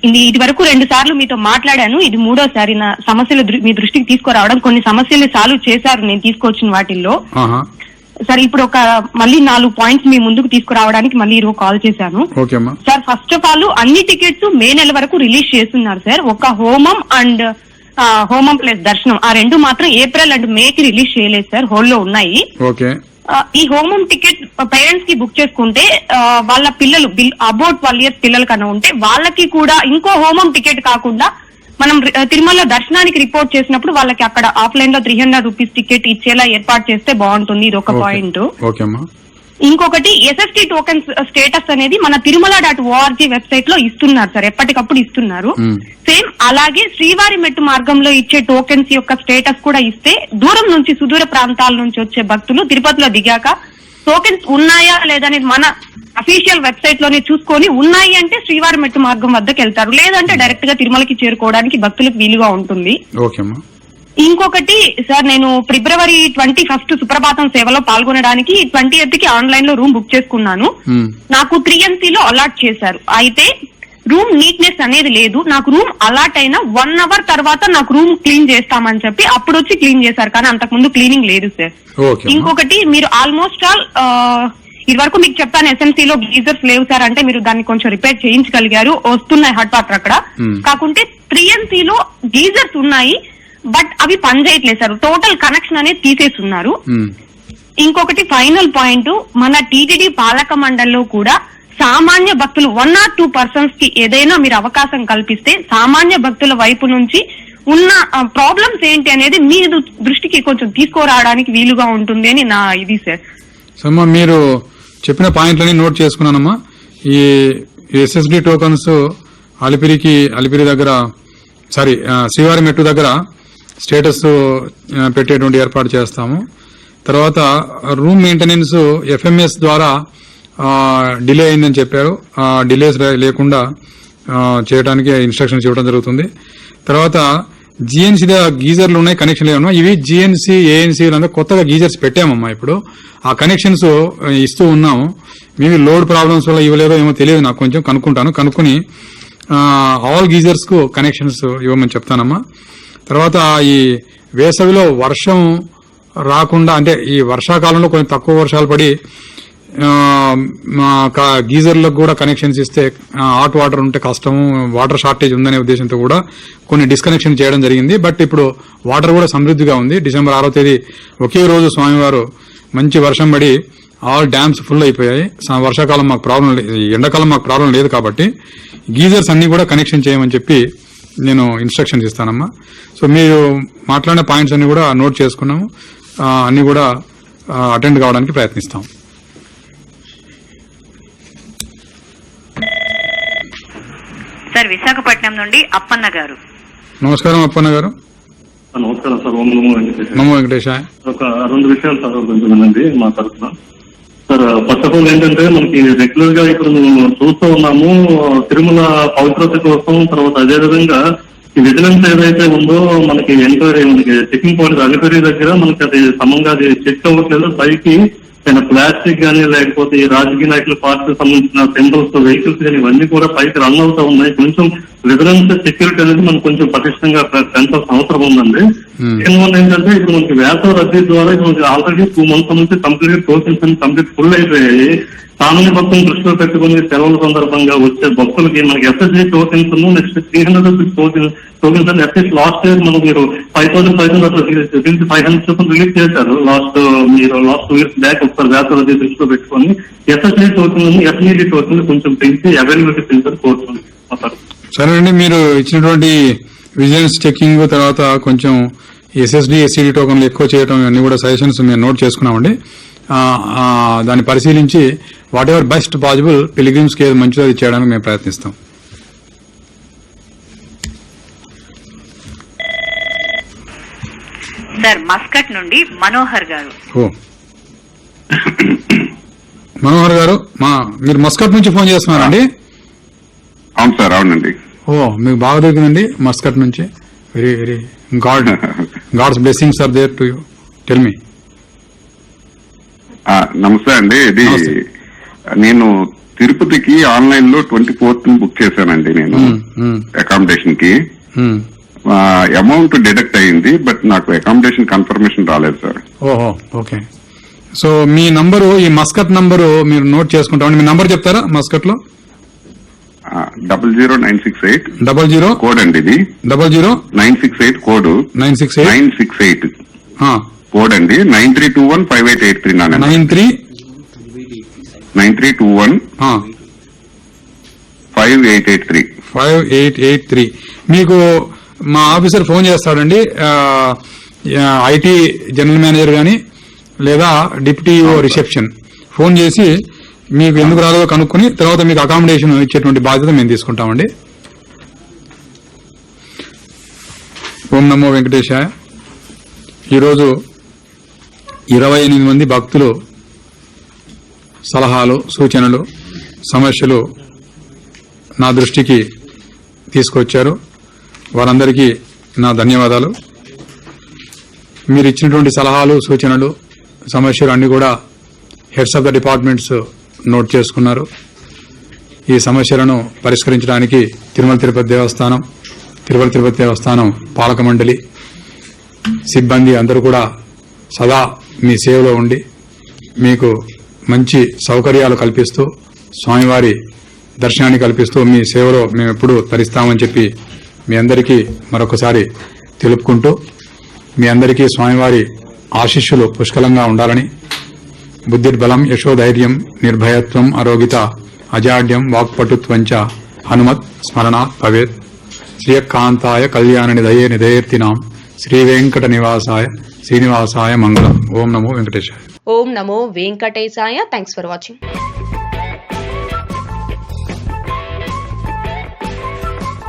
ఇది వరకు 2 సార్లు మీతో మాట్లాడాను. ఇది 3వసారి నా సమస్యలు మీ దృష్టికి తీసుకురావడం. కొన్ని సమస్యలు సాల్వ్ చేశారు నేను తీసుకొచ్చిన వాటిల్లో. సార్ ఇప్పుడు మళ్ళీ 4 పాయింట్స్ మీ ముందుకు తీసుకురావడానికి మళ్ళీ ఈరోజు కాల్ చేశాను. సార్ ఫస్ట్ ఆఫ్ ఆల్ అన్ని టికెట్స్ మే నెల వరకు రిలీజ్ చేస్తున్నారు సార్. ఒక హోమం అండ్ హోమం ప్లస్ దర్శనం ఆ 2 మాత్రం ఏప్రిల్ అండ్ మేకి రిలీజ్ చేయలేదు సార్. హోల్లో ఉన్నాయి. ఈ హోమం టికెట్ పేరెంట్స్ కి బుక్ చేసుకుంటే వాళ్ళ పిల్లలు అబౌట్ 12 years పిల్లలు కన్నా ఉంటే వాళ్ళకి కూడా ఇంకో హోమం టికెట్ కాకుండా మనం తిరుమల దర్శనానికి రిపోర్ట్ చేసినప్పుడు వాళ్ళకి అక్కడ ఆఫ్లైన్ లో 300 రూపీస్ టికెట్ ఇచ్చేలా ఏర్పాటు చేస్తే బాగుంటుంది. ఇది ఒక పాయింట్. ఇంకొకటి SST టోకెన్స్ స్టేటస్ అనేది మన తిరుమల.org వెబ్సైట్ లో ఇస్తున్నారు సార్. ఎప్పటికప్పుడు ఇస్తున్నారు. సేమ్ అలాగే శ్రీవారి మెట్టు మార్గంలో ఇచ్చే టోకెన్స్ యొక్క స్టేటస్ కూడా ఇస్తే దూరం నుంచి సుదూర ప్రాంతాల నుంచి వచ్చే భక్తులు తిరుపతిలో దిగాక టోకెన్స్ ఉన్నాయా లేదనేది మన అఫీషియల్ వెబ్సైట్ లోనే చూసుకొని ఉన్నాయి అంటే శ్రీవారి మెట్టు మార్గం వద్దకు వెళ్తారు. లేదంటే డైరెక్ట్ గా తిరుమలకి చేరుకోవడానికి భక్తులకు వీలుగా ఉంటుంది. ఇంకొకటి సార్ నేను February 21 సుప్రభాతం సేవలో పాల్గొనడానికి 20th కి ఆన్లైన్ లో రూమ్ బుక్ చేసుకున్నాను. నాకు 3MC లో అలాట్ చేశారు. అయితే రూమ్ నీట్నెస్ అనేది లేదు. నాకు రూమ్ అలాట్ అయిన 1 hour తర్వాత నాకు రూమ్ క్లీన్ చేస్తామని చెప్పి అప్పుడు వచ్చి క్లీన్ చేశారు. కానీ అంతకుముందు క్లీనింగ్ లేదు సార్. ఇంకొకటి మీరు ఆల్మోస్ట్ ఆల్ ఇది వరకు మీకు చెప్పాను SMC లో గీజర్స్ లేవు సార్ అంటే మీరు దాన్ని కొంచెం రిపేర్ చేయించగలిగారు. వస్తున్నాయి హాట్ వాటర్ అక్కడ. కాకుంటే 3MC లో గీజర్స్ ఉన్నాయి బట్ అవి పనిచేయట్లేదు సార్. టోటల్ కనెక్షన్ అనేది తీసేస్తున్నారు. ఇంకొకటి ఫైనల్ పాయింట్ మన టీటీడీ పాలక మండలిలో కూడా సామాన్య భక్తులు 1 or 2 persons కి ఏదైనా మీరు అవకాశం కల్పిస్తే సామాన్య భక్తుల వైపు నుంచి ఉన్న ప్రాబ్లమ్స్ ఏంటి అనేది మీ దృష్టికి కొంచెం తీసుకురావడానికి వీలుగా ఉంటుంది అని నా ఇది సార్. సమ్మా మీరు చెప్పిన పాయింట్లని నోట్ చేసుకున్నానమ్మా. ఈ SSD టోకన్స్ అలిపిరి దగ్గర శ్రీవారి మెట్టు దగ్గర స్టేటస్ పెట్టేటువంటి ఏర్పాటు చేస్తాము. తర్వాత రూమ్ మెయింటెనెన్స్ FMS ద్వారా డిలే అయిందని చెప్పారు. డిలేస్ లేకుండా చేయడానికి ఇన్స్ట్రక్షన్స్ ఇవ్వడం జరుగుతుంది. తర్వాత GNC గీజర్లు ఉన్నాయి, కనెక్షన్లు ఉన్నాయి. ఇవి GNC ANC కొత్తగా గీజర్స్ పెట్టామమ్మా. ఇప్పుడు ఆ కనెక్షన్స్ ఇస్తూ ఉన్నాము. మేబీ లోడ్ ప్రాబ్లమ్స్ వల్ల ఇవ్వలేదో ఏమో తెలియదు, నాకు కొంచెం కనుక్కుని ఆల్ గీజర్స్ కు కనెక్షన్స్ ఇవ్వమని చెప్తానమ్మా. తర్వాత ఈ వేసవిలో వర్షం రాకుండా అంటే ఈ వర్షాకాలంలో కొంచెం తక్కువ వర్షాలు పడి గీజర్లకు కూడా కనెక్షన్స్ ఇస్తే హాట్ వాటర్ ఉంటే కష్టము, వాటర్ షార్టేజ్ ఉందనే ఉద్దేశంతో కూడా కొన్ని డిస్కనెక్షన్ చేయడం జరిగింది. బట్ ఇప్పుడు వాటర్ కూడా సమృద్ధిగా ఉంది. December 6వ తేదీ ఒకే రోజు స్వామివారు మంచి వర్షం పడి ఆల్ డ్యామ్స్ ఫుల్ అయిపోయాయి. వర్షాకాలం మాకు ప్రాబ్లం లేదు, ఎండాకాలం మాకు ప్రాబ్లం లేదు కాబట్టి గీజర్స్ అన్ని కూడా కనెక్షన్ చేయమని చెప్పి నేను ఇన్స్ట్రక్షన్స్ ఇస్తానమ్మా. సో మీరు మాట్లాడిన పాయింట్స్ అన్ని కూడా నోట్ చేసుకున్నాము. అన్ని కూడా అటెండ్ కావడానికి ప్రయత్నిస్తాం. సార్ విశాఖపట్నం నుండి అప్పన్న గారు. నమస్కారం అప్పన్న గారు. నమస్కారం సార్. ఓం నమో వెంకటేశాయ. ఒక 2 విషయాలు సార్ కొంచెం వినండి మా తరఫున. సార్ ఫస్ట్ ఆఫ్ ఆల్ ఏంటంటే మనకి రెగ్యులర్ గా ఇప్పుడు చూస్తూ ఉన్నాము తిరుమల పవిత్రత కోసం. తర్వాత అదేవిధంగా ఈ విజిలెన్స్ ఏదైతే ఉందో మనకి ఎంక్వైరీ మనకి చెకింగ్ పాయింట్ అలిపిరి దగ్గర మనకి అది సమంగా అది చెక్ అవ్వట్లేదు. పైకి ప్లాస్టిక్ కానీ లేకపోతే ఈ రాజకీయ నాయకుల పార్టీకి సంబంధించిన సింబల్స్ వెహికల్స్ కానీ ఇవన్నీ కూడా పైకి రన్ అవుతా ఉన్నాయి. కొంచెం విజిలెన్స్ సెక్యూరిటీ అనేది మనకు కొంచెం పటిష్టంగా పెంచాల్సిన అవసరం ఉందండి. దీనివల్ల ఏంటంటే ఇప్పుడు మనకి వేసవ రద్దీ ద్వారా మనకి ఆల్రెడీ 2 months నుంచి కంప్లీట్ టోకెన్స్ అని కంప్లీట్ ఫుల్ అయిపోయాయి. సామాన్య భక్తులను దృష్టిలో పెట్టుకుని సెలవుల సందర్భంగా వచ్చే భక్తులకి మనకి SSD tokens next 300 rupees tokens అని అట్లీస్ట్ లాస్ట్ ఇయర్ మనం మీరు 5,500 అట్లా 500 చొప్పున రిలీజ్ చేశారు. లాస్ట్ 2 years బ్యాక్ ఒకసారి వేసవ రద్దీ దృష్టిలో పెట్టుకుని SSD టోకెన్ FED టోకెన్ కొంచెం పెంచి అవైలబిలిటీ పెంచారు కోరుతుంది. సరేనండి, మీరు ఇచ్చినటువంటి విజిలెన్స్ చెకింగ్ తర్వాత కొంచెం SSD SCD టోకన్లు ఎక్కువ చేయడం అన్ని కూడా సజెషన్స్ మేము నోట్ చేసుకున్నామండి. దాన్ని పరిశీలించి what ever best possible pilgrims కి ఏది మంచిదో అది చేయడానికి మేము ప్రయత్నిస్తాం. సార్ మస్కట్ నుండి మనోహర్ గారు. మనోహర్ గారు మీరు మస్కట్ నుంచి ఫోన్ చేస్తున్నారండి? అవును సార్, అవునండి. మీకు బాగా దొరికిందండి మస్కట్ నుంచి. Very very God's blessings are there to you. Tell me. నమస్తే అండి. ఇది నేను తిరుపతికి ఆన్లైన్ లో 24th బుక్ చేశానండి నేను అకామిడేషన్ కి. అమౌంట్ డిడక్ట్ అయింది, బట్ నాకు అకామిడేషన్ కన్ఫర్మేషన్ రాలేదు సార్. ఓహో, ఓకే. సో మీ నంబరు, ఈ మస్కట్ నంబరు మీరు నోట్ చేసుకుంటామండి. మీ నంబర్ చెప్తారా మస్కట్ లో? 00968 00 కోడ్ అండి ఇది. 00968 కోడ్ 968 కోడ్ అండి. 93215883 నాన్న. 9321 5883. మీకు మా ఆఫీసర్ ఫోన్ చేస్తాడండి, ఐటీ జనరల్ మేనేజర్ గాని లేదా డిప్యూటీ రిసెప్షన్ ఫోన్ చేసి మీకు ఎందుకు రాలేదో కనుక్కుని తర్వాత మీకు అకామిడేషన్ ఇచ్చేటువంటి బాధ్యత మేము తీసుకుంటామండి. ఓం నమో వెంకటేశాయ. ఈరోజు 28 మంది భక్తులు సలహాలు, సూచనలు, సమస్యలు నా దృష్టికి తీసుకొచ్చారు. వారందరికీ నా ధన్యవాదాలు. మీరు ఇచ్చినటువంటి సలహాలు, సూచనలు, సమస్యలు అన్ని కూడా heads of the departments note చేసుకున్నారు. ఈ సమస్యలను పరిష్కరించడానికి తిరుమల తిరుపతి దేవస్థానం పాలక మండలి సిబ్బంది అందరూ కూడా సదా మీ సేవలో ఉండి మీకు మంచి సౌకర్యాలు కల్పిస్తూ, స్వామివారి దర్శనాన్ని కల్పిస్తూ మీ సేవలో మేము ఎప్పుడూ తరిస్తామని చెప్పి మీ అందరికీ మరొకసారి తెలుపుకుంటూ, మీ అందరికీ స్వామివారి ఆశీస్సులు పుష్కలంగా ఉండాలని, బుద్ధిర్బలం యశోధైర్యం నిర్భయత్వం అరోగిత అజాడ్యం వాక్పటుత్వంచ హనుమత్ స్మరణాత్ భవేత్. శ్రీయకాంతాయ కళ్యాణ నిధయే నిధయేర్తినాం శ్రీవేంకట నివాసాయ శ్రీనివాసాయ మంగళం. ఓం నమో వెంకటేశాయ. ఓం నమో వెంకటేశాయ. Thanks for watching.